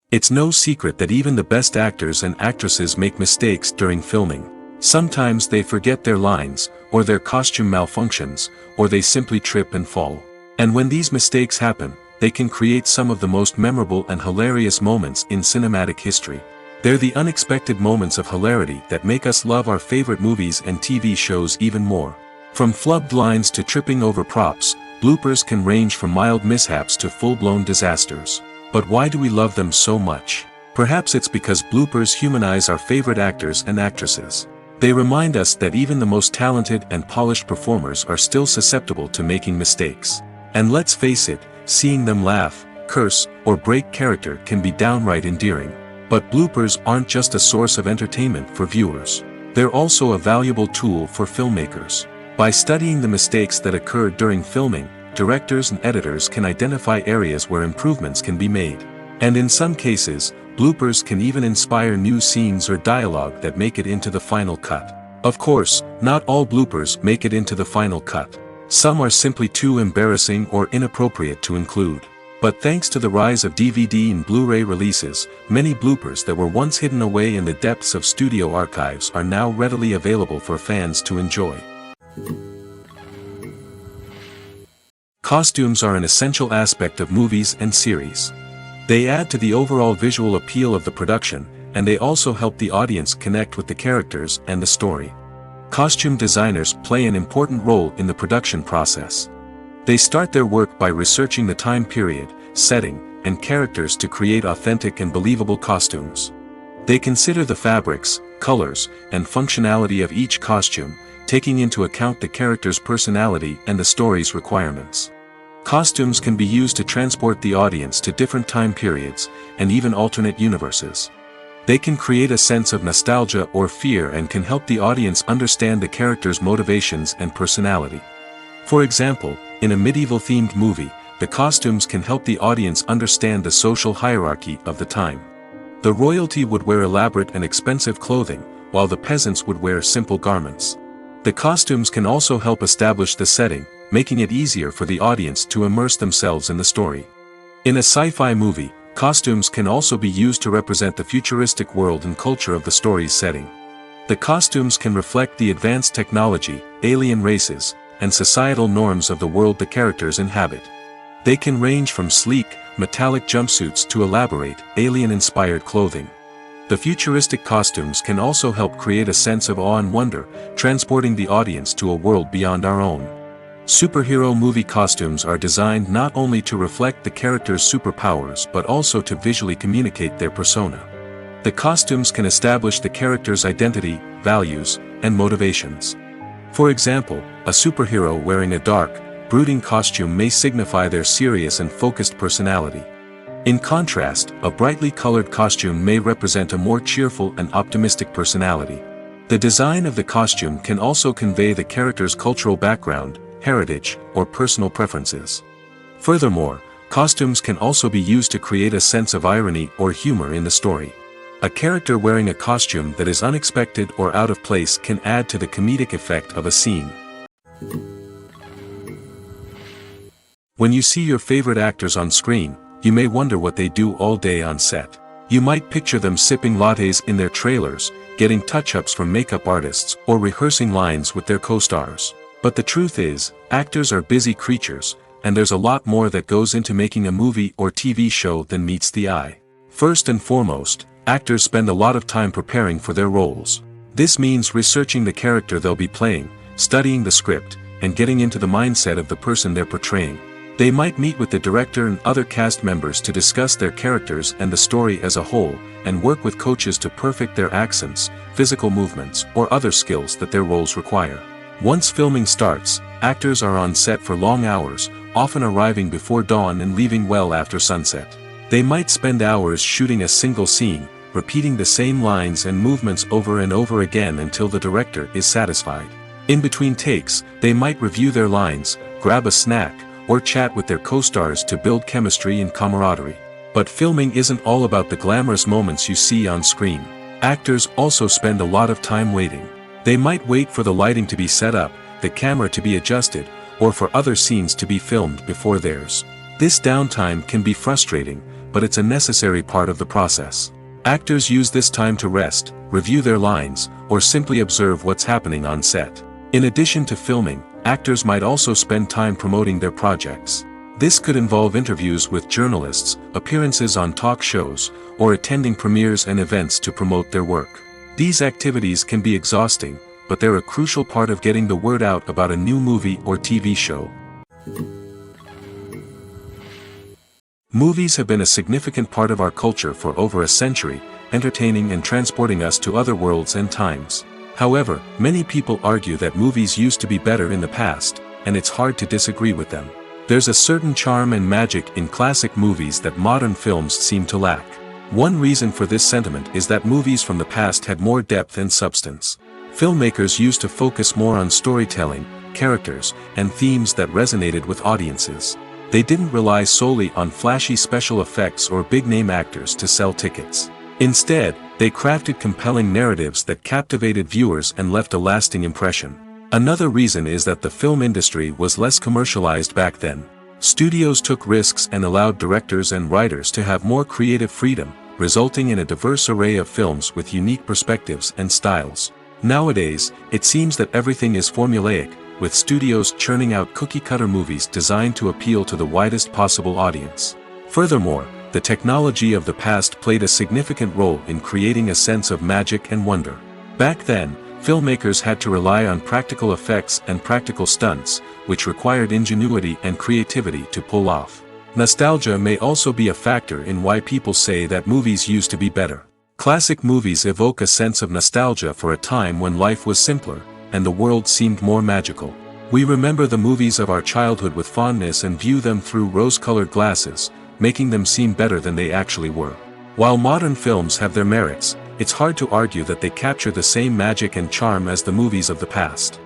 It's no secret that even the best actors and actresses make mistakes during filming. Sometimes they forget their lines, or their costume malfunctions, or they simply trip and fall. And when these mistakes happen, they can create some of the most memorable and hilarious moments in cinematic history. They're the unexpected moments of hilarity that make us love our favorite movies and TV shows even more. From flubbed lines to tripping over props, bloopers can range from mild mishaps to full-blown disasters. But why do we love them so much? Perhaps it's because bloopers humanize our favorite actors and actresses. They remind us that even the most talented and polished performers are still susceptible to making mistakes. And let's face it, seeing them laugh, curse, or break character can be downright endearing. But bloopers aren't just a source of entertainment for viewers. They're also a valuable tool for filmmakers. By studying the mistakes that occur during filming, directors and editors can identify areas where improvements can be made. And in some cases, bloopers can even inspire new scenes or dialogue that make it into the final cut. Of course, not all bloopers make it into the final cut. Some are simply too embarrassing or inappropriate to include. But thanks to the rise of DVD and Blu-ray releases, many bloopers that were once hidden away in the depths of studio archives are now readily available for fans to enjoy. Costumes are an essential aspect of movies and series. They add to the overall visual appeal of the production, and they also help the audience connect with the characters and the story. Costume designers play an important role in the production process. They start their work by researching the time period, setting, and characters to create authentic and believable costumes. They consider the fabrics, colors, and functionality of each costume, taking into account the character's personality and the story's requirements. Costumes can be used to transport the audience to different time periods, and even alternate universes. They can create a sense of nostalgia or fear and can help the audience understand the character's motivations and personality. For example, in a medieval-themed movie, the costumes can help the audience understand the social hierarchy of the time. The royalty would wear elaborate and expensive clothing, while the peasants would wear simple garments. The costumes can also help establish the setting, making it easier for the audience to immerse themselves in the story. In a sci-fi movie, costumes can also be used to represent the futuristic world and culture of the story's setting. The costumes can reflect the advanced technology, alien races, and societal norms of the world the characters inhabit. They can range from sleek, metallic jumpsuits to elaborate, alien-inspired clothing. The futuristic costumes can also help create a sense of awe and wonder, transporting the audience to a world beyond our own. Superhero movie costumes are designed not only to reflect the character's superpowers but also to visually communicate their persona. The costumes can establish the character's identity, values, and motivations. For example, a superhero wearing a dark, brooding costume may signify their serious and focused personality. In contrast, a brightly colored costume may represent a more cheerful and optimistic personality. The design of the costume can also convey the character's cultural background, heritage, or personal preferences. Furthermore, costumes can also be used to create a sense of irony or humor in the story. A character wearing a costume that is unexpected or out of place can add to the comedic effect of a scene. When you see your favorite actors on screen, you may wonder what they do all day on set. You might picture them sipping lattes in their trailers, getting touch-ups from makeup artists, or rehearsing lines with their co-stars. But the truth is, actors are busy creatures, and there's a lot more that goes into making a movie or TV show than meets the eye. First and foremost, actors spend a lot of time preparing for their roles. This means researching the character they'll be playing, studying the script, and getting into the mindset of the person they're portraying. They might meet with the director and other cast members to discuss their characters and the story as a whole, and work with coaches to perfect their accents, physical movements, or other skills that their roles require. Once filming starts, actors are on set for long hours, often arriving before dawn and leaving well after sunset. They might spend hours shooting a single scene, repeating the same lines and movements over and over again until the director is satisfied. In between takes, they might review their lines, grab a snack, or chat with their co-stars to build chemistry and camaraderie. But filming isn't all about the glamorous moments you see on screen. Actors also spend a lot of time waiting. They might wait for the lighting to be set up, the camera to be adjusted, or for other scenes to be filmed before theirs. This downtime can be frustrating, but it's a necessary part of the process. Actors use this time to rest, review their lines, or simply observe what's happening on set. In addition to filming, actors might also spend time promoting their projects. This could involve interviews with journalists, appearances on talk shows, or attending premieres and events to promote their work. These activities can be exhausting, but they're a crucial part of getting the word out about a new movie or TV show. Movies have been a significant part of our culture for over a century, entertaining and transporting us to other worlds and times. However, many people argue that movies used to be better in the past, and it's hard to disagree with them. There's a certain charm and magic in classic movies that modern films seem to lack. One reason for this sentiment is that movies from the past had more depth and substance. Filmmakers used to focus more on storytelling, characters, and themes that resonated with audiences. They didn't rely solely on flashy special effects or big-name actors to sell tickets. Instead, they crafted compelling narratives that captivated viewers and left a lasting impression. Another reason is that the film industry was less commercialized back then. Studios took risks and allowed directors and writers to have more creative freedom, resulting in a diverse array of films with unique perspectives and styles. Nowadays, it seems that everything is formulaic, with studios churning out cookie-cutter movies designed to appeal to the widest possible audience. Furthermore, the technology of the past played a significant role in creating a sense of magic and wonder. Back then, Filmmakers had to rely on practical effects and practical stunts, which required ingenuity and creativity to pull off. Nostalgia may also be a factor in why people say that movies used to be better. Classic movies evoke a sense of nostalgia for a time when life was simpler, and the world seemed more magical. We remember the movies of our childhood with fondness and view them through rose-colored glasses, making them seem better than they actually were. While modern films have their merits, it's hard to argue that they capture the same magic and charm as the movies of the past.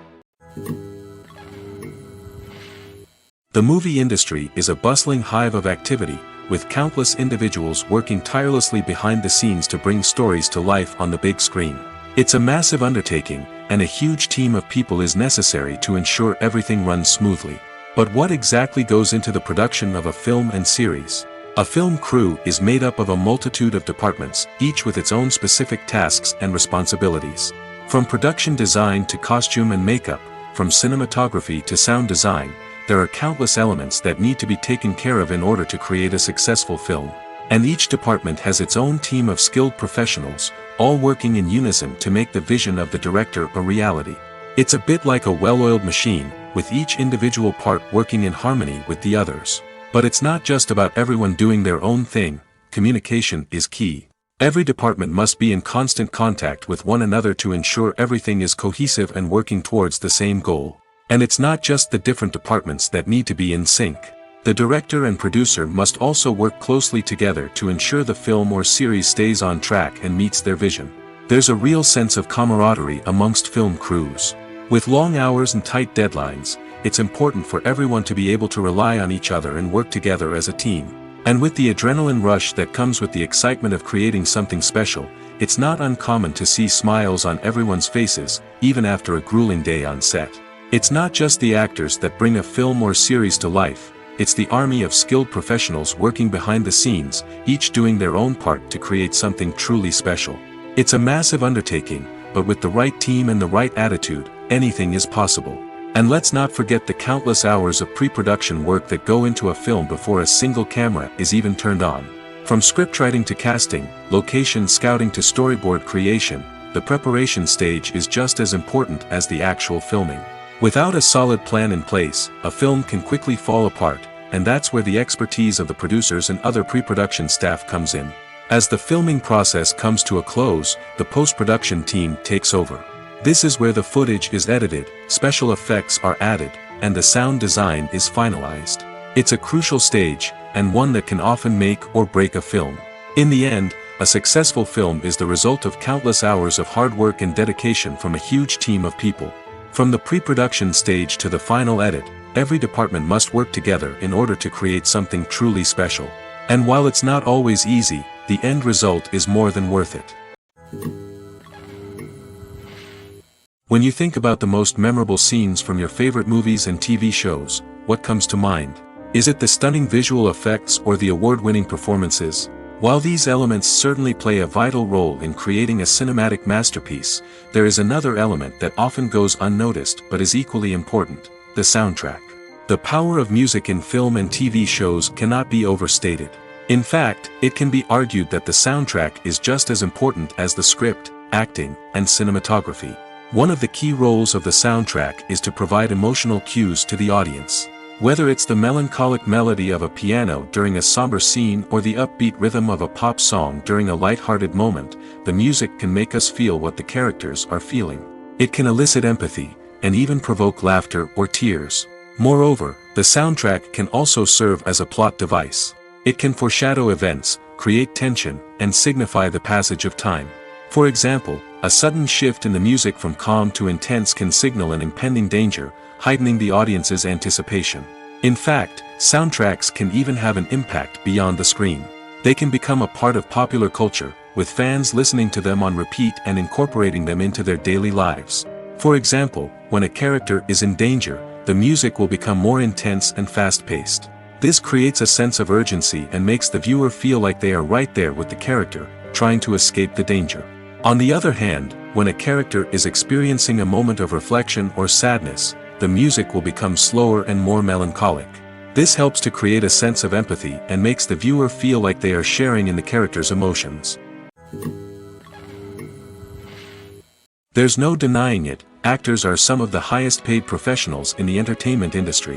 The movie industry is a bustling hive of activity, with countless individuals working tirelessly behind the scenes to bring stories to life on the big screen. It's a massive undertaking, and a huge team of people is necessary to ensure everything runs smoothly. But what exactly goes into the production of a film and series? A film crew is made up of a multitude of departments, each with its own specific tasks and responsibilities. From production design to costume and makeup, from cinematography to sound design, there are countless elements that need to be taken care of in order to create a successful film. And each department has its own team of skilled professionals, all working in unison to make the vision of the director a reality. It's a bit like a well-oiled machine, with each individual part working in harmony with the others. But it's not just about everyone doing their own thing. Communication is key. Every department must be in constant contact with one another to ensure everything is cohesive and working towards the same goal. And it's not just the different departments that need to be in sync. The director and producer must also work closely together to ensure the film or series stays on track and meets their vision. There's a real sense of camaraderie amongst film crews. With long hours and tight deadlines, it's important for everyone to be able to rely on each other and work together as a team. And with the adrenaline rush that comes with the excitement of creating something special, it's not uncommon to see smiles on everyone's faces, even after a grueling day on set. It's not just the actors that bring a film or series to life, it's the army of skilled professionals working behind the scenes, each doing their own part to create something truly special. It's a massive undertaking, but with the right team and the right attitude, anything is possible. And let's not forget the countless hours of pre-production work that go into a film before a single camera is even turned on. From scriptwriting to casting, location scouting to storyboard creation, the preparation stage is just as important as the actual filming. Without a solid plan in place, a film can quickly fall apart, and that's where the expertise of the producers and other pre-production staff comes in. As the filming process comes to a close, the post-production team takes over. This is where the footage is edited, special effects are added, and the sound design is finalized. It's a crucial stage, and one that can often make or break a film. In the end, a successful film is the result of countless hours of hard work and dedication from a huge team of people. From the pre-production stage to the final edit, every department must work together in order to create something truly special. And while it's not always easy, the end result is more than worth it. When you think about the most memorable scenes from your favorite movies and TV shows, what comes to mind? Is it the stunning visual effects or the award-winning performances? While these elements certainly play a vital role in creating a cinematic masterpiece, there is another element that often goes unnoticed but is equally important: the soundtrack. The power of music in film and TV shows cannot be overstated. In fact, it can be argued that the soundtrack is just as important as the script, acting, and cinematography. One of the key roles of the soundtrack is to provide emotional cues to the audience. Whether it's the melancholic melody of a piano during a somber scene or the upbeat rhythm of a pop song during a light-hearted moment, the music can make us feel what the characters are feeling. It can elicit empathy, and even provoke laughter or tears. Moreover, the soundtrack can also serve as a plot device. It can foreshadow events, create tension, and signify the passage of time. For example, a sudden shift in the music from calm to intense can signal an impending danger, heightening the audience's anticipation. In fact, soundtracks can even have an impact beyond the screen. They can become a part of popular culture, with fans listening to them on repeat and incorporating them into their daily lives. For example, when a character is in danger, the music will become more intense and fast-paced. This creates a sense of urgency and makes the viewer feel like they are right there with the character, trying to escape the danger. On the other hand, when a character is experiencing a moment of reflection or sadness, the music will become slower and more melancholic. This helps to create a sense of empathy and makes the viewer feel like they are sharing in the character's emotions. There's no denying it, actors are some of the highest paid professionals in the entertainment industry.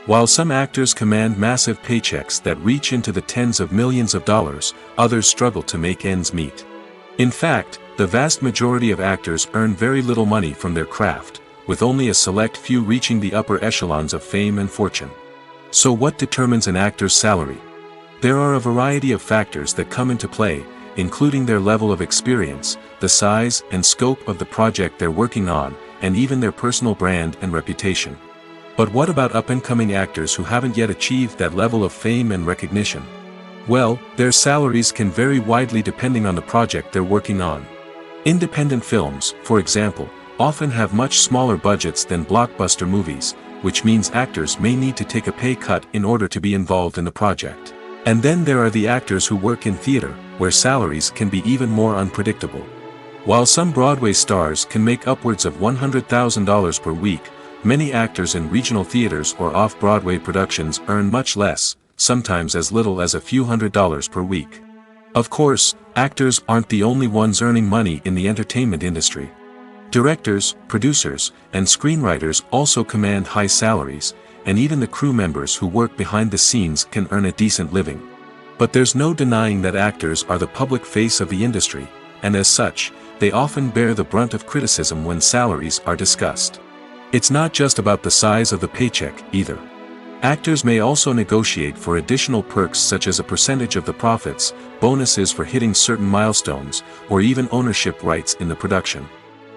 While some actors command massive paychecks that reach into the tens of millions of dollars, others struggle to make ends meet. In fact, the vast majority of actors earn very little money from their craft, with only a select few reaching the upper echelons of fame and fortune. So what determines an actor's salary? There are a variety of factors that come into play, including their level of experience, the size and scope of the project they're working on, and even their personal brand and reputation. But what about up-and-coming actors who haven't yet achieved that level of fame and recognition? Well, their salaries can vary widely depending on the project they're working on. Independent films, for example, often have much smaller budgets than blockbuster movies, which means actors may need to take a pay cut in order to be involved in the project. And then there are the actors who work in theater, where salaries can be even more unpredictable. While some Broadway stars can make upwards of $100,000 per week, many actors in regional theaters or off-Broadway productions earn much less, sometimes as little as a few $100s per week. Of course, actors aren't the only ones earning money in the entertainment industry. Directors, producers, and screenwriters also command high salaries, and even the crew members who work behind the scenes can earn a decent living. But there's no denying that actors are the public face of the industry, and as such, they often bear the brunt of criticism when salaries are discussed. It's not just about the size of the paycheck, either. Actors may also negotiate for additional perks such as a percentage of the profits, bonuses for hitting certain milestones, or even ownership rights in the production.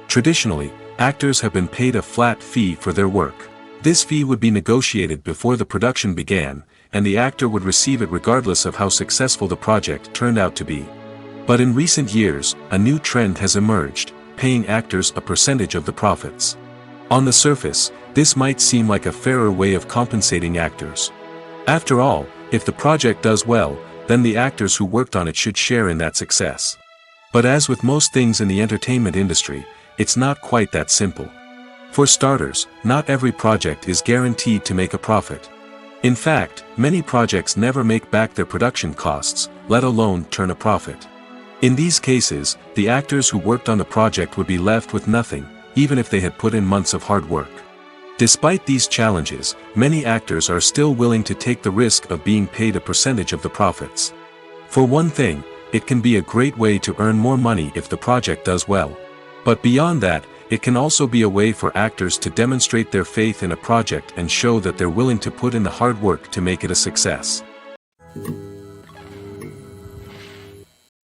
Traditionally, actors have been paid a flat fee for their work. This fee would be negotiated before the production began, and the actor would receive it regardless of how successful the project turned out to be. But in recent years, a new trend has emerged, paying actors a percentage of the profits. On the surface, this might seem like a fairer way of compensating actors. After all, if the project does well, then the actors who worked on it should share in that success. But as with most things in the entertainment industry, it's not quite that simple. For starters, not every project is guaranteed to make a profit. In fact, many projects never make back their production costs, let alone turn a profit. In these cases, the actors who worked on the project would be left with nothing, even if they had put in months of hard work. Despite these challenges, many actors are still willing to take the risk of being paid a percentage of the profits. For one thing, it can be a great way to earn more money if the project does well. But beyond that, it can also be a way for actors to demonstrate their faith in a project and show that they're willing to put in the hard work to make it a success.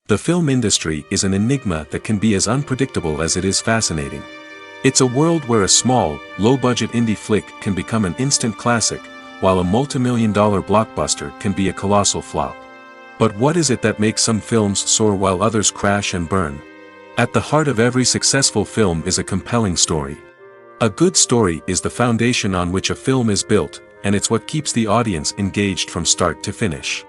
The film industry is an enigma that can be as unpredictable as it is fascinating. It's a world where a small, low-budget indie flick can become an instant classic, while a multi-million-dollar blockbuster can be a colossal flop. But what is it that makes some films soar while others crash and burn? At the heart of every successful film is a compelling story. A good story is the foundation on which a film is built, and it's what keeps the audience engaged from start to finish.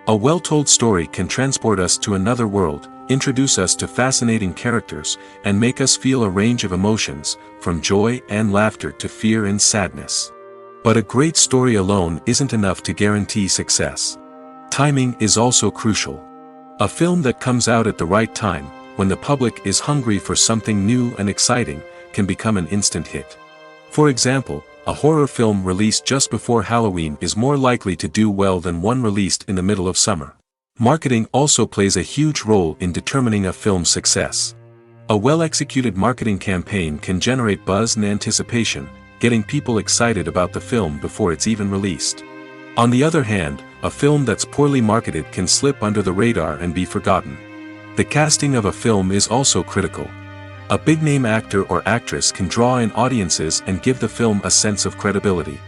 A well-told story can transport us to another world, introduce us to fascinating characters, and make us feel a range of emotions, from joy and laughter to fear and sadness. But a great story alone isn't enough to guarantee success. Timing is also crucial. A film that comes out at the right time, when the public is hungry for something new and exciting, can become an instant hit. For example, a horror film released just before Halloween is more likely to do well than one released in the middle of summer. Marketing also plays a huge role in determining a film's success. A well-executed marketing campaign can generate buzz and anticipation, getting people excited about the film before it's even released. On the other hand, a film that's poorly marketed can slip under the radar and be forgotten. The casting of a film is also critical. A big-name actor or actress can draw in audiences and give the film a sense of credibility.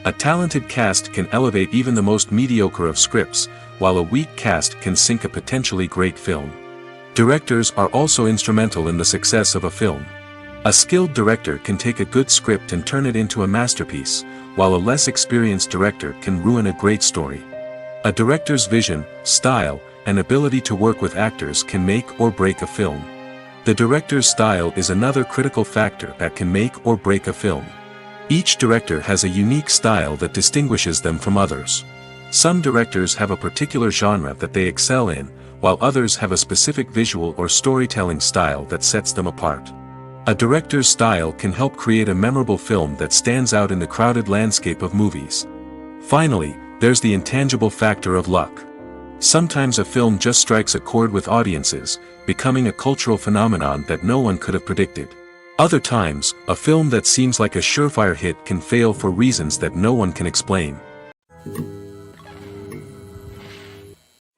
A talented cast can elevate even the most mediocre of scripts, while a weak cast can sink a potentially great film. Directors are also instrumental in the success of a film. A skilled director can take a good script and turn it into a masterpiece, while a less experienced director can ruin a great story. A director's vision, style, and ability to work with actors can make or break a film. The director's style is another critical factor that can make or break a film. Each director has a unique style that distinguishes them from others. Some directors have a particular genre that they excel in, while others have a specific visual or storytelling style that sets them apart. A director's style can help create a memorable film that stands out in the crowded landscape of movies. Finally, there's the intangible factor of luck. Sometimes a film just strikes a chord with audiences, becoming a cultural phenomenon that no one could have predicted. Other times, a film that seems like a surefire hit can fail for reasons that no one can explain.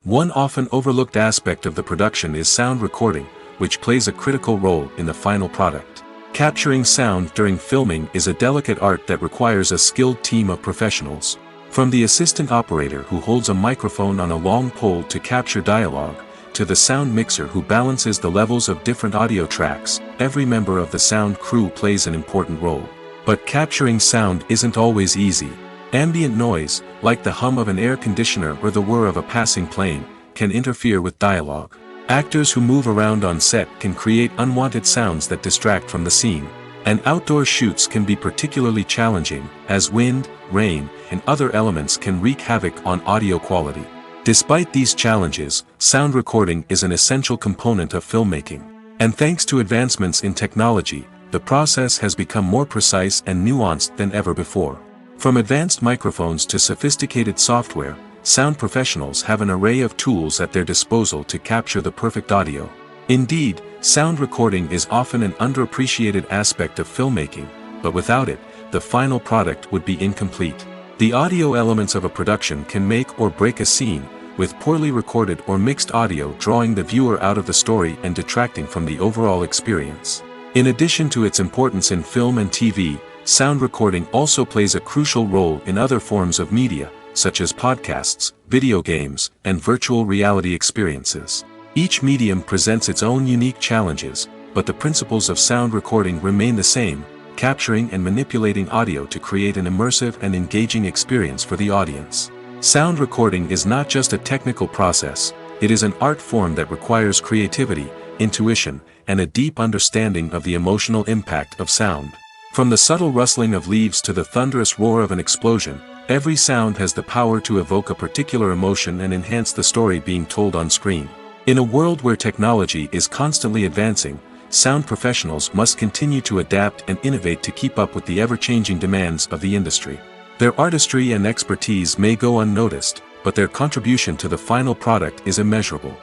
One often overlooked aspect of the production is sound recording, which plays a critical role in the final product. Capturing sound during filming is a delicate art that requires a skilled team of professionals. From the assistant operator who holds a microphone on a long pole to capture dialogue, to the sound mixer who balances the levels of different audio tracks, every member of the sound crew plays an important role. But capturing sound isn't always easy. Ambient noise, like the hum of an air conditioner or the whir of a passing plane, can interfere with dialogue. Actors who move around on set can create unwanted sounds that distract from the scene. And outdoor shoots can be particularly challenging, as wind, rain, and other elements can wreak havoc on audio quality. Despite these challenges, sound recording is an essential component of filmmaking. And thanks to advancements in technology, the process has become more precise and nuanced than ever before. From advanced microphones to sophisticated software, sound professionals have an array of tools at their disposal to capture the perfect audio. Indeed, sound recording is often an underappreciated aspect of filmmaking, but without it, the final product would be incomplete. The audio elements of a production can make or break a scene, with poorly recorded or mixed audio drawing the viewer out of the story and detracting from the overall experience. In addition to its importance in film and TV, sound recording also plays a crucial role in other forms of media, such as podcasts, video games, and virtual reality experiences. Each medium presents its own unique challenges, but the principles of sound recording remain the same: capturing and manipulating audio to create an immersive and engaging experience for the audience. Sound recording is not just a technical process, it is an art form that requires creativity, intuition, and a deep understanding of the emotional impact of sound. From the subtle rustling of leaves to the thunderous roar of an explosion, every sound has the power to evoke a particular emotion and enhance the story being told on screen. In a world where technology is constantly advancing, sound professionals must continue to adapt and innovate to keep up with the ever-changing demands of the industry. Their artistry and expertise may go unnoticed, but their contribution to the final product is immeasurable.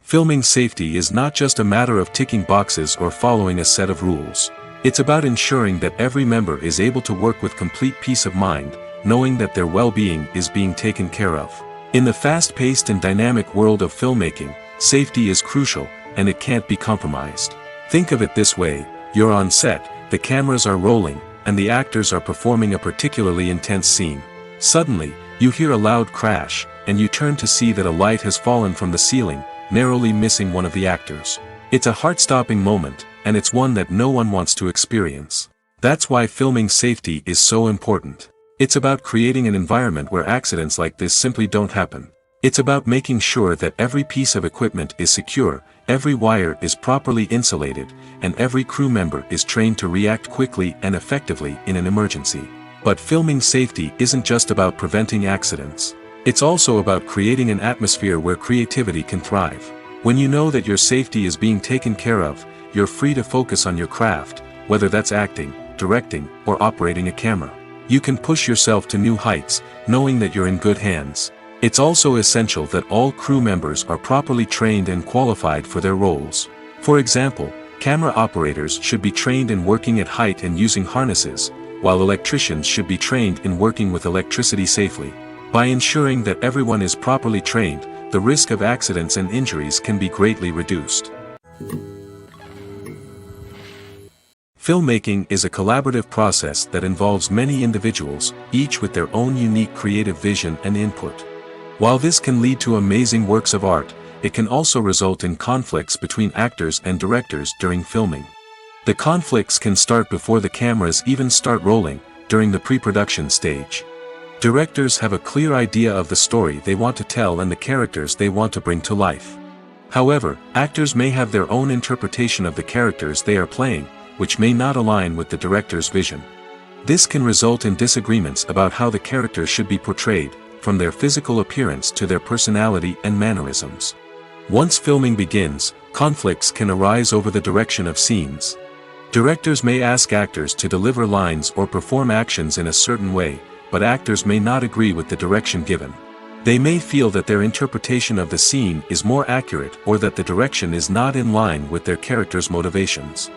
Filming safety is not just a matter of ticking boxes or following a set of rules. It's about ensuring that every member is able to work with complete peace of mind, knowing that their well-being is being taken care of. In the fast-paced and dynamic world of filmmaking, safety is crucial, and it can't be compromised. Think of it this way: you're on set, the cameras are rolling, and the actors are performing a particularly intense scene. Suddenly, you hear a loud crash, and you turn to see that a light has fallen from the ceiling, narrowly missing one of the actors. It's a heart-stopping moment, and it's one that no one wants to experience. That's why filming safety is so important. It's about creating an environment where accidents like this simply don't happen. It's about making sure that every piece of equipment is secure, every wire is properly insulated, and every crew member is trained to react quickly and effectively in an emergency. But filming safety isn't just about preventing accidents. It's also about creating an atmosphere where creativity can thrive. When you know that your safety is being taken care of, you're free to focus on your craft, whether that's acting, directing, or operating a camera. You can push yourself to new heights, knowing that you're in good hands. It's also essential that all crew members are properly trained and qualified for their roles. For example, camera operators should be trained in working at height and using harnesses, while electricians should be trained in working with electricity safely. By ensuring that everyone is properly trained, the risk of accidents and injuries can be greatly reduced. Filmmaking is a collaborative process that involves many individuals, each with their own unique creative vision and input. While this can lead to amazing works of art, it can also result in conflicts between actors and directors during filming. The conflicts can start before the cameras even start rolling, during the pre-production stage. Directors have a clear idea of the story they want to tell and the characters they want to bring to life. However, actors may have their own interpretation of the characters they are playing, which may not align with the director's vision. This can result in disagreements about how the characters should be portrayed, from their physical appearance to their personality and mannerisms. Once filming begins, conflicts can arise over the direction of scenes. Directors may ask actors to deliver lines or perform actions in a certain way, but actors may not agree with the direction given. They may feel that their interpretation of the scene is more accurate or that the direction is not in line with their character's motivations.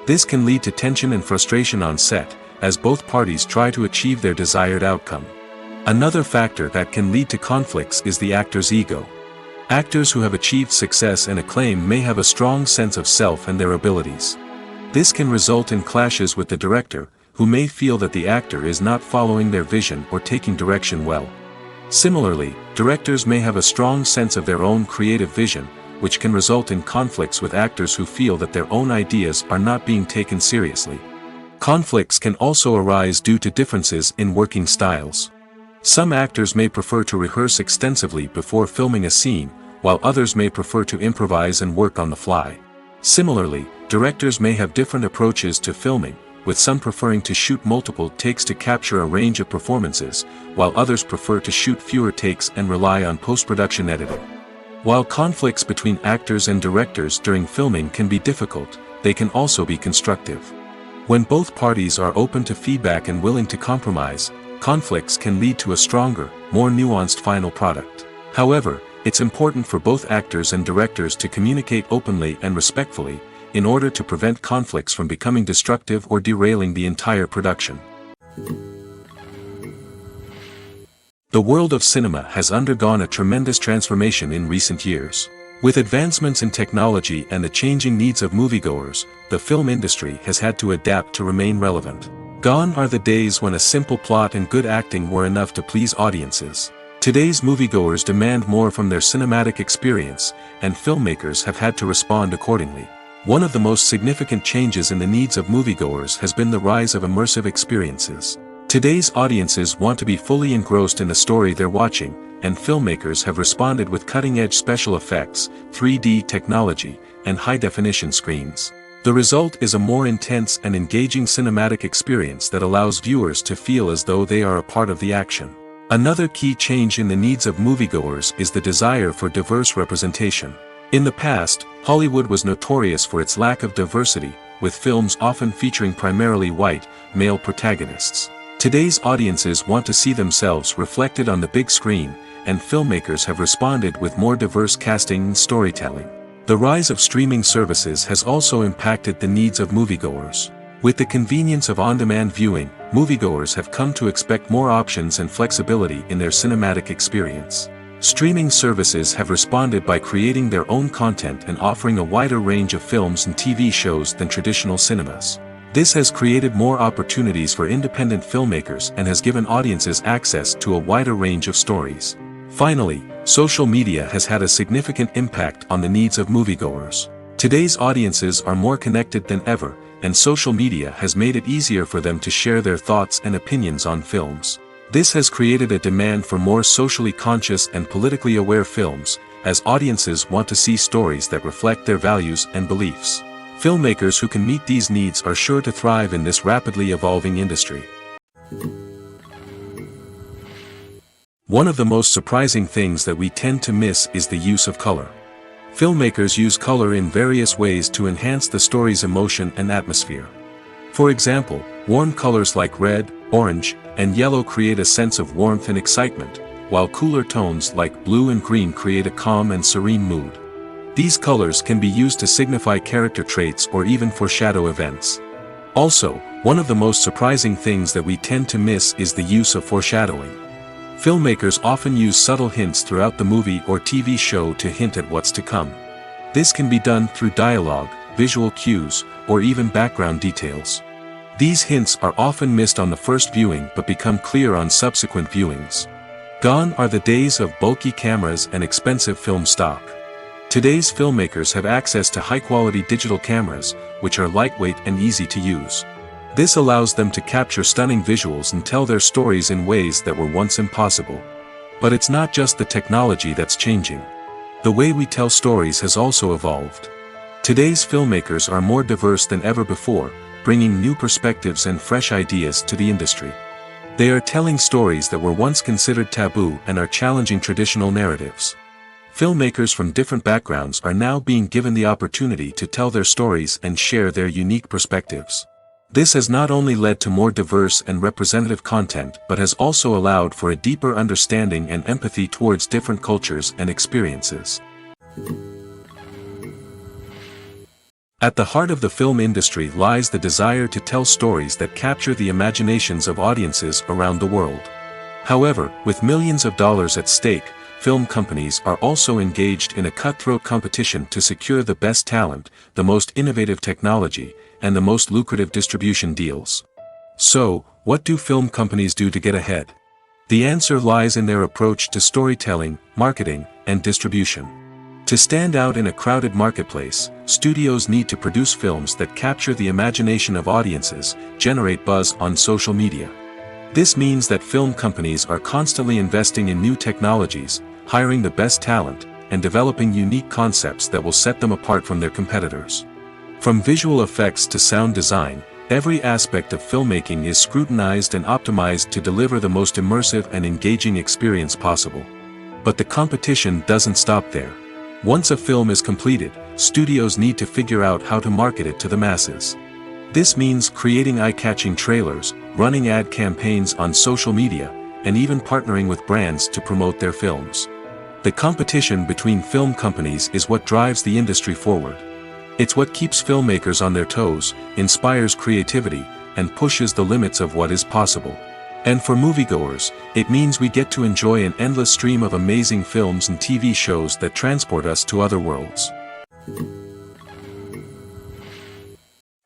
This can lead to tension and frustration on set, as both parties try to achieve their desired outcome. Another factor that can lead to conflicts is the actor's ego. Actors who have achieved success and acclaim may have a strong sense of self and their abilities. This can result in clashes with the director, who may feel that the actor is not following their vision or taking direction well. Similarly, directors may have a strong sense of their own creative vision, which can result in conflicts with actors who feel that their own ideas are not being taken seriously. Conflicts can also arise due to differences in working styles. Some actors may prefer to rehearse extensively before filming a scene, while others may prefer to improvise and work on the fly. Similarly, directors may have different approaches to filming, with some preferring to shoot multiple takes to capture a range of performances, while others prefer to shoot fewer takes and rely on post-production editing. While conflicts between actors and directors during filming can be difficult, they can also be constructive. When both parties are open to feedback and willing to compromise, conflicts can lead to a stronger, more nuanced final product. However, it's important for both actors and directors to communicate openly and respectfully, in order to prevent conflicts from becoming destructive or derailing the entire production. The world of cinema has undergone a tremendous transformation in recent years. With advancements in technology and the changing needs of moviegoers, the film industry has had to adapt to remain relevant. Gone are the days when a simple plot and good acting were enough to please audiences. Today's moviegoers demand more from their cinematic experience, and filmmakers have had to respond accordingly. One of the most significant changes in the needs of moviegoers has been the rise of immersive experiences. Today's audiences want to be fully engrossed in the story they're watching, and filmmakers have responded with cutting-edge special effects, 3D technology, and high-definition screens. The result is a more intense and engaging cinematic experience that allows viewers to feel as though they are a part of the action. Another key change in the needs of moviegoers is the desire for diverse representation. In the past, Hollywood was notorious for its lack of diversity, with films often featuring primarily white, male protagonists. Today's audiences want to see themselves reflected on the big screen, and filmmakers have responded with more diverse casting and storytelling. The rise of streaming services has also impacted the needs of moviegoers. With the convenience of on-demand viewing, moviegoers have come to expect more options and flexibility in their cinematic experience. Streaming services have responded by creating their own content and offering a wider range of films and TV shows than traditional cinemas. This has created more opportunities for independent filmmakers and has given audiences access to a wider range of stories. Finally, social media has had a significant impact on the needs of moviegoers. Today's audiences are more connected than ever, and social media has made it easier for them to share their thoughts and opinions on films. This has created a demand for more socially conscious and politically aware films, as audiences want to see stories that reflect their values and beliefs. Filmmakers who can meet these needs are sure to thrive in this rapidly evolving industry. One of the most surprising things that we tend to miss is the use of color. Filmmakers use color in various ways to enhance the story's emotion and atmosphere. For example, warm colors like red, orange, and yellow create a sense of warmth and excitement, while cooler tones like blue and green create a calm and serene mood. These colors can be used to signify character traits or even foreshadow events. Also, one of the most surprising things that we tend to miss is the use of foreshadowing. Filmmakers often use subtle hints throughout the movie or TV show to hint at what's to come. This can be done through dialogue, visual cues, or even background details. These hints are often missed on the first viewing but become clear on subsequent viewings. Gone are the days of bulky cameras and expensive film stock. Today's filmmakers have access to high-quality digital cameras, which are lightweight and easy to use. This allows them to capture stunning visuals and tell their stories in ways that were once impossible. But it's not just the technology that's changing. The way we tell stories has also evolved. Today's filmmakers are more diverse than ever before, bringing new perspectives and fresh ideas to the industry. They are telling stories that were once considered taboo and are challenging traditional narratives. Filmmakers from different backgrounds are now being given the opportunity to tell their stories and share their unique perspectives. This has not only led to more diverse and representative content but has also allowed for a deeper understanding and empathy towards different cultures and experiences. At the heart of the film industry lies the desire to tell stories that capture the imaginations of audiences around the world. However, with millions of dollars at stake, film companies are also engaged in a cutthroat competition to secure the best talent, the most innovative technology, and the most lucrative distribution deals. So, what do film companies do to get ahead? The answer lies in their approach to storytelling, marketing, and distribution. To stand out in a crowded marketplace, studios need to produce films that capture the imagination of audiences, generate buzz on social media. This means that film companies are constantly investing in new technologies, hiring the best talent, and developing unique concepts that will set them apart from their competitors. From visual effects to sound design, every aspect of filmmaking is scrutinized and optimized to deliver the most immersive and engaging experience possible. But the competition doesn't stop there. Once a film is completed, studios need to figure out how to market it to the masses. This means creating eye-catching trailers, running ad campaigns on social media, and even partnering with brands to promote their films. The competition between film companies is what drives the industry forward. It's what keeps filmmakers on their toes, inspires creativity, and pushes the limits of what is possible. And for moviegoers, it means we get to enjoy an endless stream of amazing films and TV shows that transport us to other worlds.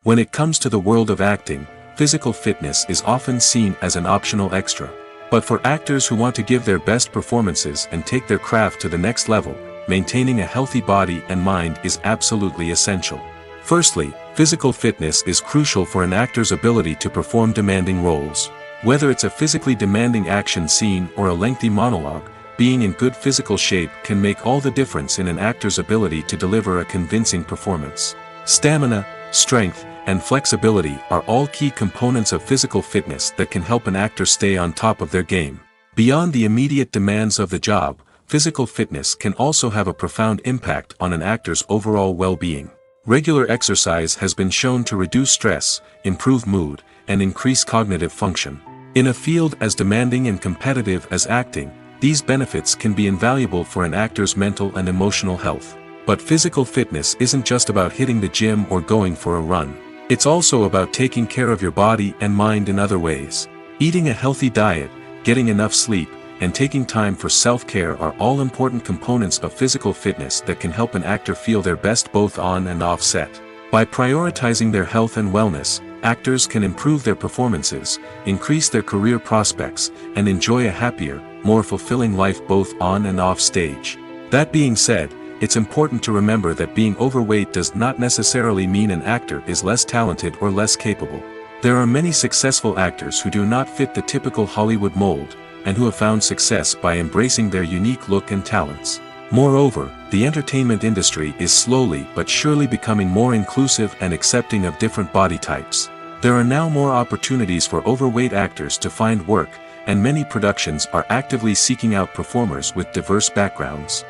When it comes to the world of acting, physical fitness is often seen as an optional extra. But for actors who want to give their best performances and take their craft to the next level, maintaining a healthy body and mind is absolutely essential. Firstly, physical fitness is crucial for an actor's ability to perform demanding roles. Whether it's a physically demanding action scene or a lengthy monologue, being in good physical shape can make all the difference in an actor's ability to deliver a convincing performance. Stamina, strength, and flexibility are all key components of physical fitness that can help an actor stay on top of their game. Beyond the immediate demands of the job, physical fitness can also have a profound impact on an actor's overall well-being. Regular exercise has been shown to reduce stress, improve mood, and increase cognitive function. In a field as demanding and competitive as acting, these benefits can be invaluable for an actor's mental and emotional health. But physical fitness isn't just about hitting the gym or going for a run. It's also about taking care of your body and mind in other ways. Eating a healthy diet, getting enough sleep, and taking time for self-care are all important components of physical fitness that can help an actor feel their best both on and off set. By prioritizing their health and wellness, actors can improve their performances, increase their career prospects, and enjoy a happier, more fulfilling life both on and off stage. That being said, it's important to remember that being overweight does not necessarily mean an actor is less talented or less capable. There are many successful actors who do not fit the typical Hollywood mold, and who have found success by embracing their unique look and talents. Moreover, the entertainment industry is slowly but surely becoming more inclusive and accepting of different body types. There are now more opportunities for overweight actors to find work, and many productions are actively seeking out performers with diverse backgrounds.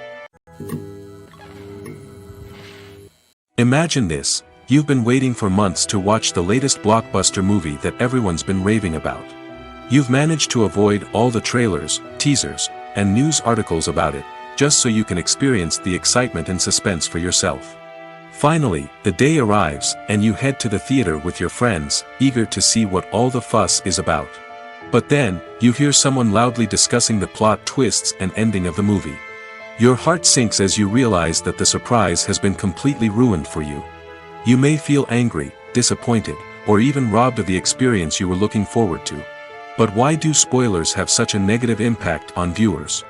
Imagine this: you've been waiting for months to watch the latest blockbuster movie that everyone's been raving about. You've managed to avoid all the trailers, teasers, and news articles about it, just so you can experience the excitement and suspense for yourself. Finally, the day arrives, and you head to the theater with your friends, eager to see what all the fuss is about. But then, you hear someone loudly discussing the plot twists and ending of the movie. Your heart sinks as you realize that the surprise has been completely ruined for you. You may feel angry, disappointed, or even robbed of the experience you were looking forward to. But why do spoilers have such a negative impact on viewers?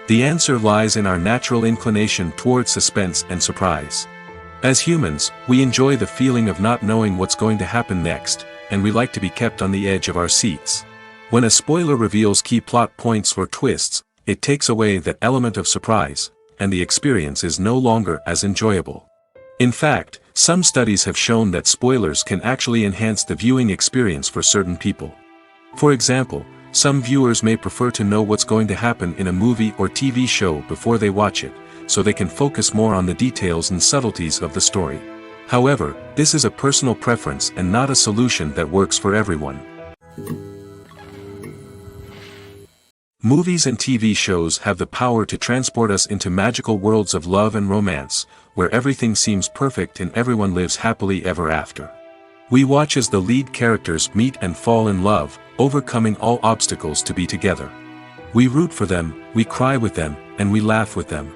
The answer lies in our natural inclination toward suspense and surprise. As humans, we enjoy the feeling of not knowing what's going to happen next, and we like to be kept on the edge of our seats. When a spoiler reveals key plot points or twists, it takes away that element of surprise, and the experience is no longer as enjoyable. In fact, some studies have shown that spoilers can actually enhance the viewing experience for certain people. For example, some viewers may prefer to know what's going to happen in a movie or TV show before they watch it, so they can focus more on the details and subtleties of the story. However, this is a personal preference and not a solution that works for everyone. Movies and TV shows have the power to transport us into magical worlds of love and romance, where everything seems perfect and everyone lives happily ever after. We watch as the lead characters meet and fall in love, overcoming all obstacles to be together. We root for them, we cry with them, and we laugh with them.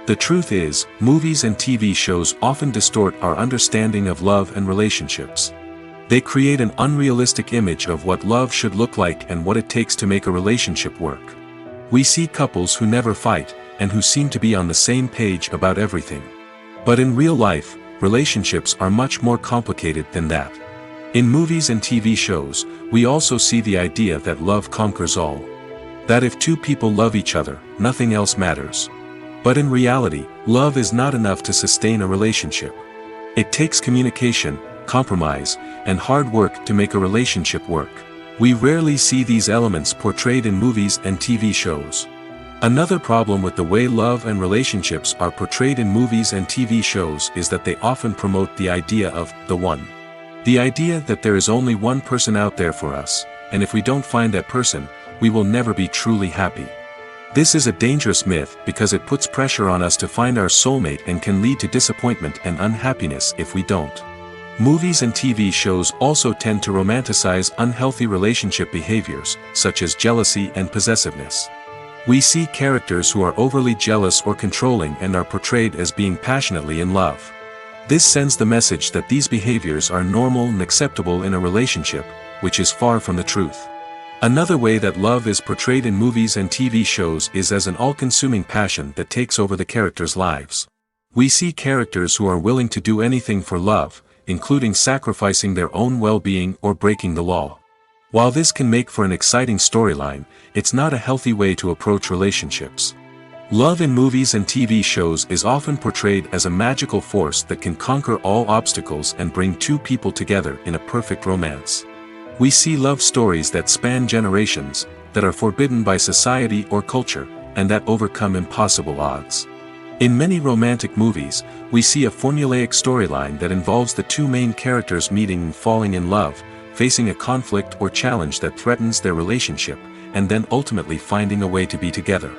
The truth is, movies and TV shows often distort our understanding of love and relationships. They create an unrealistic image of what love should look like and what it takes to make a relationship work. We see couples who never fight, and who seem to be on the same page about everything. But in real life, relationships are much more complicated than that. In movies and TV shows, we also see the idea that love conquers all. That if two people love each other, nothing else matters. But in reality, love is not enough to sustain a relationship. It takes communication, compromise, and hard work to make a relationship work. We rarely see these elements portrayed in movies and TV shows. Another problem with the way love and relationships are portrayed in movies and TV shows is that they often promote the idea of the one. The idea that there is only one person out there for us, and if we don't find that person, we will never be truly happy. This is a dangerous myth because it puts pressure on us to find our soulmate and can lead to disappointment and unhappiness if we don't. Movies and TV shows also tend to romanticize unhealthy relationship behaviors, such as jealousy and possessiveness. We see characters who are overly jealous or controlling and are portrayed as being passionately in love. This sends the message that these behaviors are normal and acceptable in a relationship, which is far from the truth. Another way that love is portrayed in movies and TV shows is as an all-consuming passion that takes over the characters' lives. We see characters who are willing to do anything for love, including sacrificing their own well-being or breaking the law. While this can make for an exciting storyline, it's not a healthy way to approach relationships. Love in movies and TV shows is often portrayed as a magical force that can conquer all obstacles and bring two people together in a perfect romance. We see love stories that span generations, that are forbidden by society or culture, and that overcome impossible odds. In many romantic movies, we see a formulaic storyline that involves the two main characters meeting and falling in love, facing a conflict or challenge that threatens their relationship, and then ultimately finding a way to be together.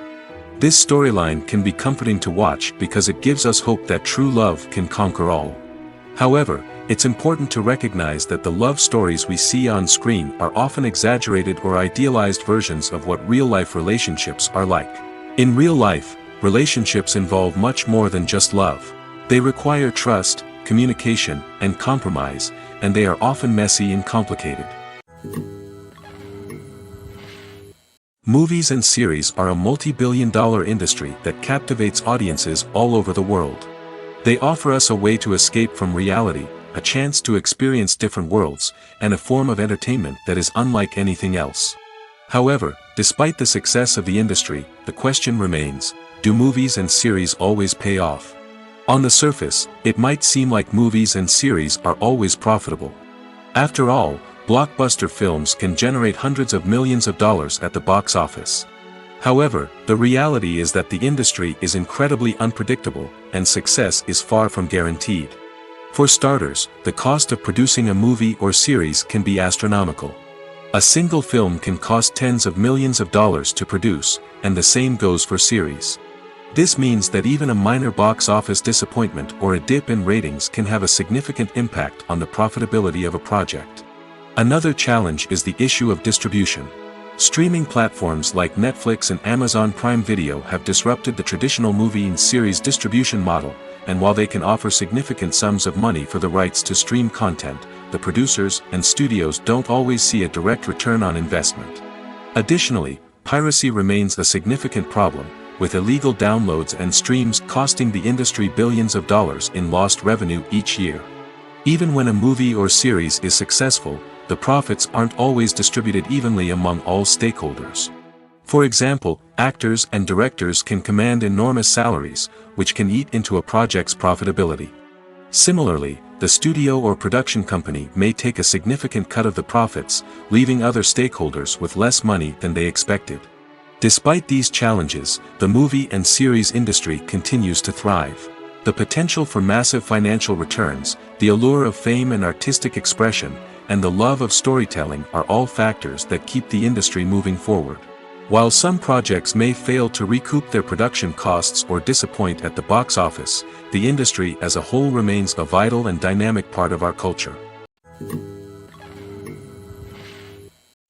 This storyline can be comforting to watch because it gives us hope that true love can conquer all. However, it's important to recognize that the love stories we see on screen are often exaggerated or idealized versions of what real-life relationships are like. In real life, relationships involve much more than just love. They require trust, communication, and compromise, and they are often messy and complicated. Movies and series are a multi-billion-dollar industry that captivates audiences all over the world. They offer us a way to escape from reality, a chance to experience different worlds, and a form of entertainment that is unlike anything else. However, despite the success of the industry, the question remains, do movies and series always pay off? On the surface, it might seem like movies and series are always profitable. After all, blockbuster films can generate hundreds of millions of dollars at the box office. However, the reality is that the industry is incredibly unpredictable, and success is far from guaranteed. For starters, the cost of producing a movie or series can be astronomical. A single film can cost tens of millions of dollars to produce, and the same goes for series. This means that even a minor box office disappointment or a dip in ratings can have a significant impact on the profitability of a project. Another challenge is the issue of distribution. Streaming platforms like Netflix and Amazon Prime Video have disrupted the traditional movie and series distribution model, and while they can offer significant sums of money for the rights to stream content, the producers and studios don't always see a direct return on investment. Additionally, piracy remains a significant problem, with illegal downloads and streams costing the industry billions of dollars in lost revenue each year. Even when a movie or series is successful, the profits aren't always distributed evenly among all stakeholders. For example, actors and directors can command enormous salaries, which can eat into a project's profitability. Similarly, the studio or production company may take a significant cut of the profits, leaving other stakeholders with less money than they expected. Despite these challenges, the movie and series industry continues to thrive. The potential for massive financial returns, the allure of fame and artistic expression, and the love of storytelling are all factors that keep the industry moving forward. While some projects may fail to recoup their production costs or disappoint at the box office, the industry as a whole remains a vital and dynamic part of our culture.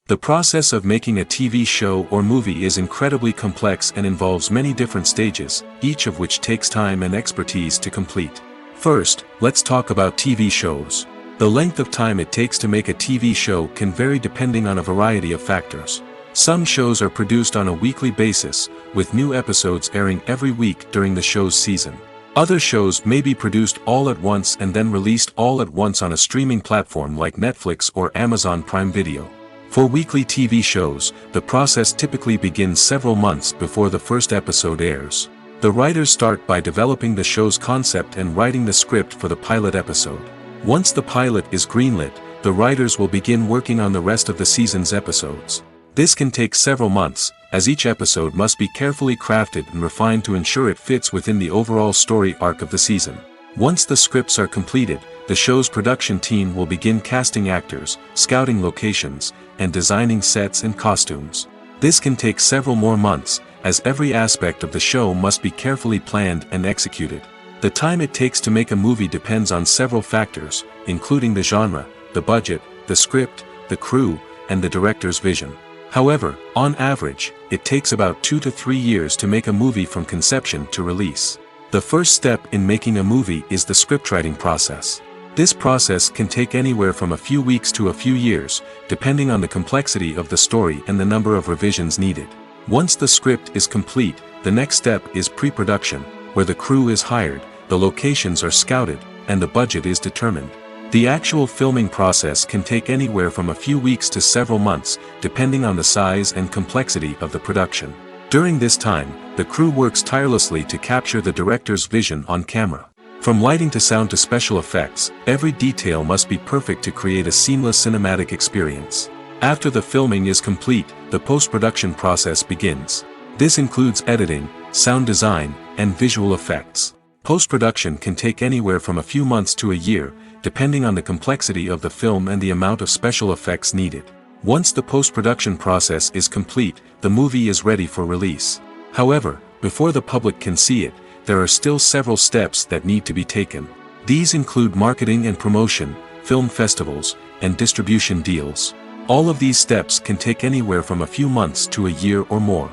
The process of making a TV show or movie is incredibly complex and involves many different stages, each of which takes time and expertise to complete. First, let's talk about TV shows. The length of time it takes to make a TV show can vary depending on a variety of factors. Some shows are produced on a weekly basis, with new episodes airing every week during the show's season. Other shows may be produced all at once and then released all at once on a streaming platform like Netflix or Amazon Prime Video. For weekly TV shows, the process typically begins several months before the first episode airs. The writers start by developing the show's concept and writing the script for the pilot episode. Once the pilot is greenlit, the writers will begin working on the rest of the season's episodes. This can take several months, as each episode must be carefully crafted and refined to ensure it fits within the overall story arc of the season. Once the scripts are completed, the show's production team will begin casting actors, scouting locations, and designing sets and costumes. This can take several more months, as every aspect of the show must be carefully planned and executed. The time it takes to make a movie depends on several factors, including the genre, the budget, the script, the crew, and the director's vision. However, on average, it takes about 2 to 3 years to make a movie from conception to release. The first step in making a movie is the scriptwriting process. This process can take anywhere from a few weeks to a few years, depending on the complexity of the story and the number of revisions needed. Once the script is complete, the next step is pre-production, where the crew is hired, the locations are scouted, and the budget is determined. The actual filming process can take anywhere from a few weeks to several months, depending on the size and complexity of the production. During this time, the crew works tirelessly to capture the director's vision on camera. From lighting to sound to special effects, every detail must be perfect to create a seamless cinematic experience. After the filming is complete, the post-production process begins. This includes editing, sound design, and visual effects. Post-production can take anywhere from a few months to a year, depending on the complexity of the film and the amount of special effects needed. Once the post-production process is complete, the movie is ready for release. However, before the public can see it, there are still several steps that need to be taken. These include marketing and promotion, film festivals, and distribution deals. All of these steps can take anywhere from a few months to a year or more.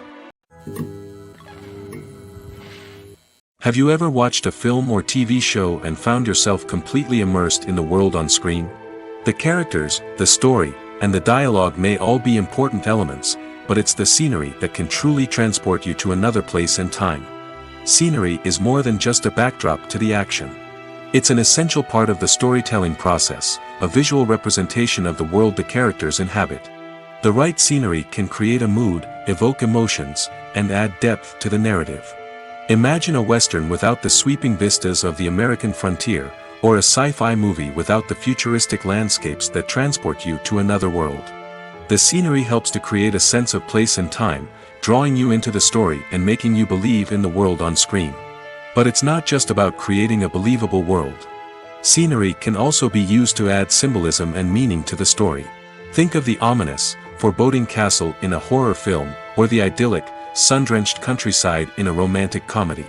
Have you ever watched a film or TV show and found yourself completely immersed in the world on screen? The characters, the story, and the dialogue may all be important elements, but it's the scenery that can truly transport you to another place and time. Scenery is more than just a backdrop to the action. It's an essential part of the storytelling process, a visual representation of the world the characters inhabit. The right scenery can create a mood, evoke emotions, and add depth to the narrative. Imagine a Western without the sweeping vistas of the American frontier, or a sci-fi movie without the futuristic landscapes that transport you to another world. The scenery helps to create a sense of place and time, drawing you into the story and making you believe in the world on screen. But it's not just about creating a believable world. Scenery can also be used to add symbolism and meaning to the story. Think of the ominous, foreboding castle in a horror film, or the idyllic, sun-drenched countryside in a romantic comedy.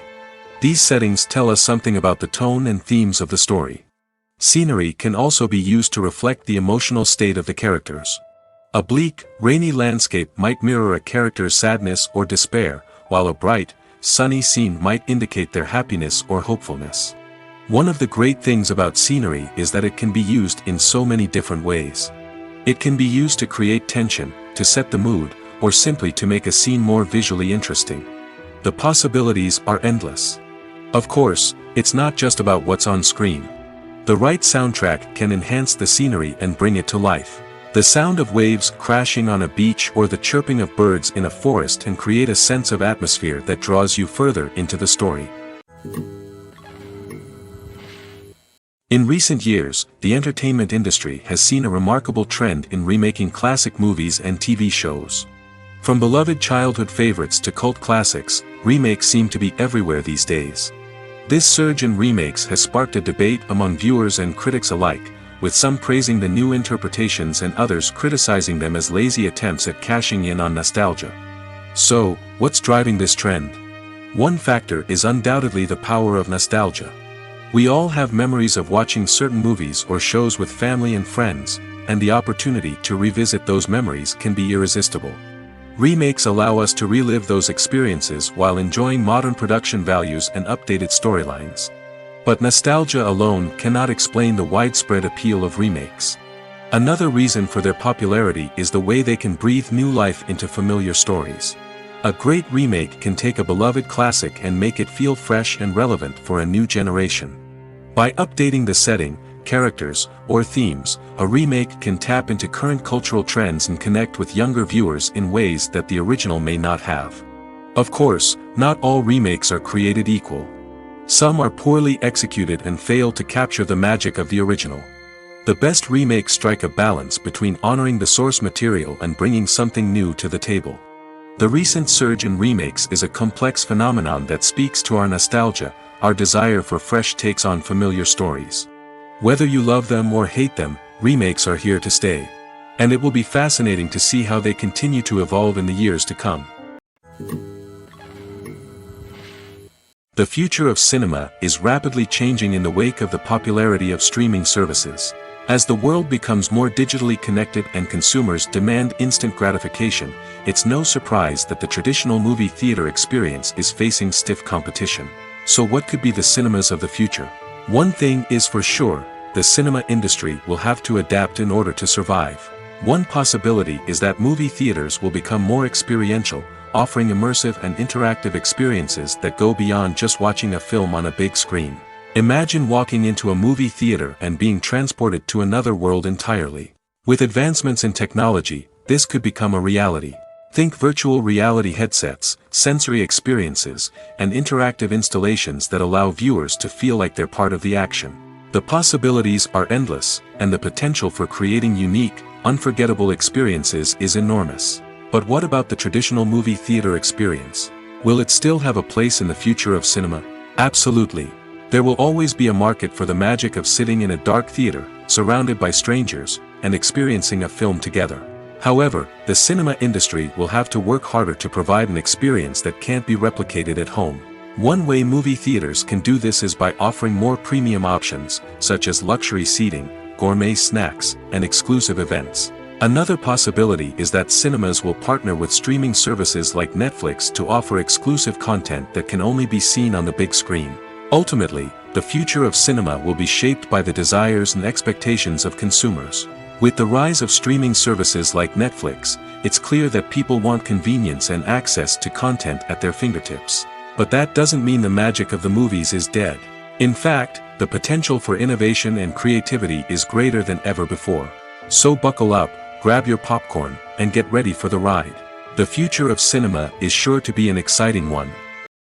These settings tell us something about the tone and themes of the story. Scenery can also be used to reflect the emotional state of the characters. A bleak, rainy landscape might mirror a character's sadness or despair, while a bright, sunny scene might indicate their happiness or hopefulness. One of the great things about scenery is that it can be used in so many different ways. It can be used to create tension, to set the mood, or simply to make a scene more visually interesting. The possibilities are endless. Of course, it's not just about what's on screen. The right soundtrack can enhance the scenery and bring it to life. The sound of waves crashing on a beach or the chirping of birds in a forest can create a sense of atmosphere that draws you further into the story. In recent years, the entertainment industry has seen a remarkable trend in remaking classic movies and TV shows. From beloved childhood favorites to cult classics, remakes seem to be everywhere these days. This surge in remakes has sparked a debate among viewers and critics alike, with some praising the new interpretations and others criticizing them as lazy attempts at cashing in on nostalgia. So, what's driving this trend? One factor is undoubtedly the power of nostalgia. We all have memories of watching certain movies or shows with family and friends, and the opportunity to revisit those memories can be irresistible. Remakes allow us to relive those experiences while enjoying modern production values and updated storylines. But nostalgia alone cannot explain the widespread appeal of remakes. Another reason for their popularity is the way they can breathe new life into familiar stories. A great remake can take a beloved classic and make it feel fresh and relevant for a new generation. By updating the setting, characters, or themes, a remake can tap into current cultural trends and connect with younger viewers in ways that the original may not have. Of course, not all remakes are created equal. Some are poorly executed and fail to capture the magic of the original. The best remakes strike a balance between honoring the source material and bringing something new to the table. The recent surge in remakes is a complex phenomenon that speaks to our nostalgia, our desire for fresh takes on familiar stories. Whether you love them or hate them, remakes are here to stay. And it will be fascinating to see how they continue to evolve in the years to come. The future of cinema is rapidly changing in the wake of the popularity of streaming services. As the world becomes more digitally connected and consumers demand instant gratification, it's no surprise that the traditional movie theater experience is facing stiff competition. So what could be the cinemas of the future? One thing is for sure, the cinema industry will have to adapt in order to survive. One possibility is that movie theaters will become more experiential, offering immersive and interactive experiences that go beyond just watching a film on a big screen. Imagine walking into a movie theater and being transported to another world entirely. With advancements in technology, this could become a reality. Think virtual reality headsets, sensory experiences, and interactive installations that allow viewers to feel like they're part of the action. The possibilities are endless, and the potential for creating unique, unforgettable experiences is enormous. But what about the traditional movie theater experience? Will it still have a place in the future of cinema? Absolutely. There will always be a market for the magic of sitting in a dark theater, surrounded by strangers, and experiencing a film together. However, the cinema industry will have to work harder to provide an experience that can't be replicated at home. One way movie theaters can do this is by offering more premium options, such as luxury seating, gourmet snacks, and exclusive events. Another possibility is that cinemas will partner with streaming services like Netflix to offer exclusive content that can only be seen on the big screen. Ultimately, the future of cinema will be shaped by the desires and expectations of consumers. With the rise of streaming services like Netflix, it's clear that people want convenience and access to content at their fingertips. But that doesn't mean the magic of the movies is dead. In fact, the potential for innovation and creativity is greater than ever before. So buckle up, grab your popcorn, and get ready for the ride. The future of cinema is sure to be an exciting one.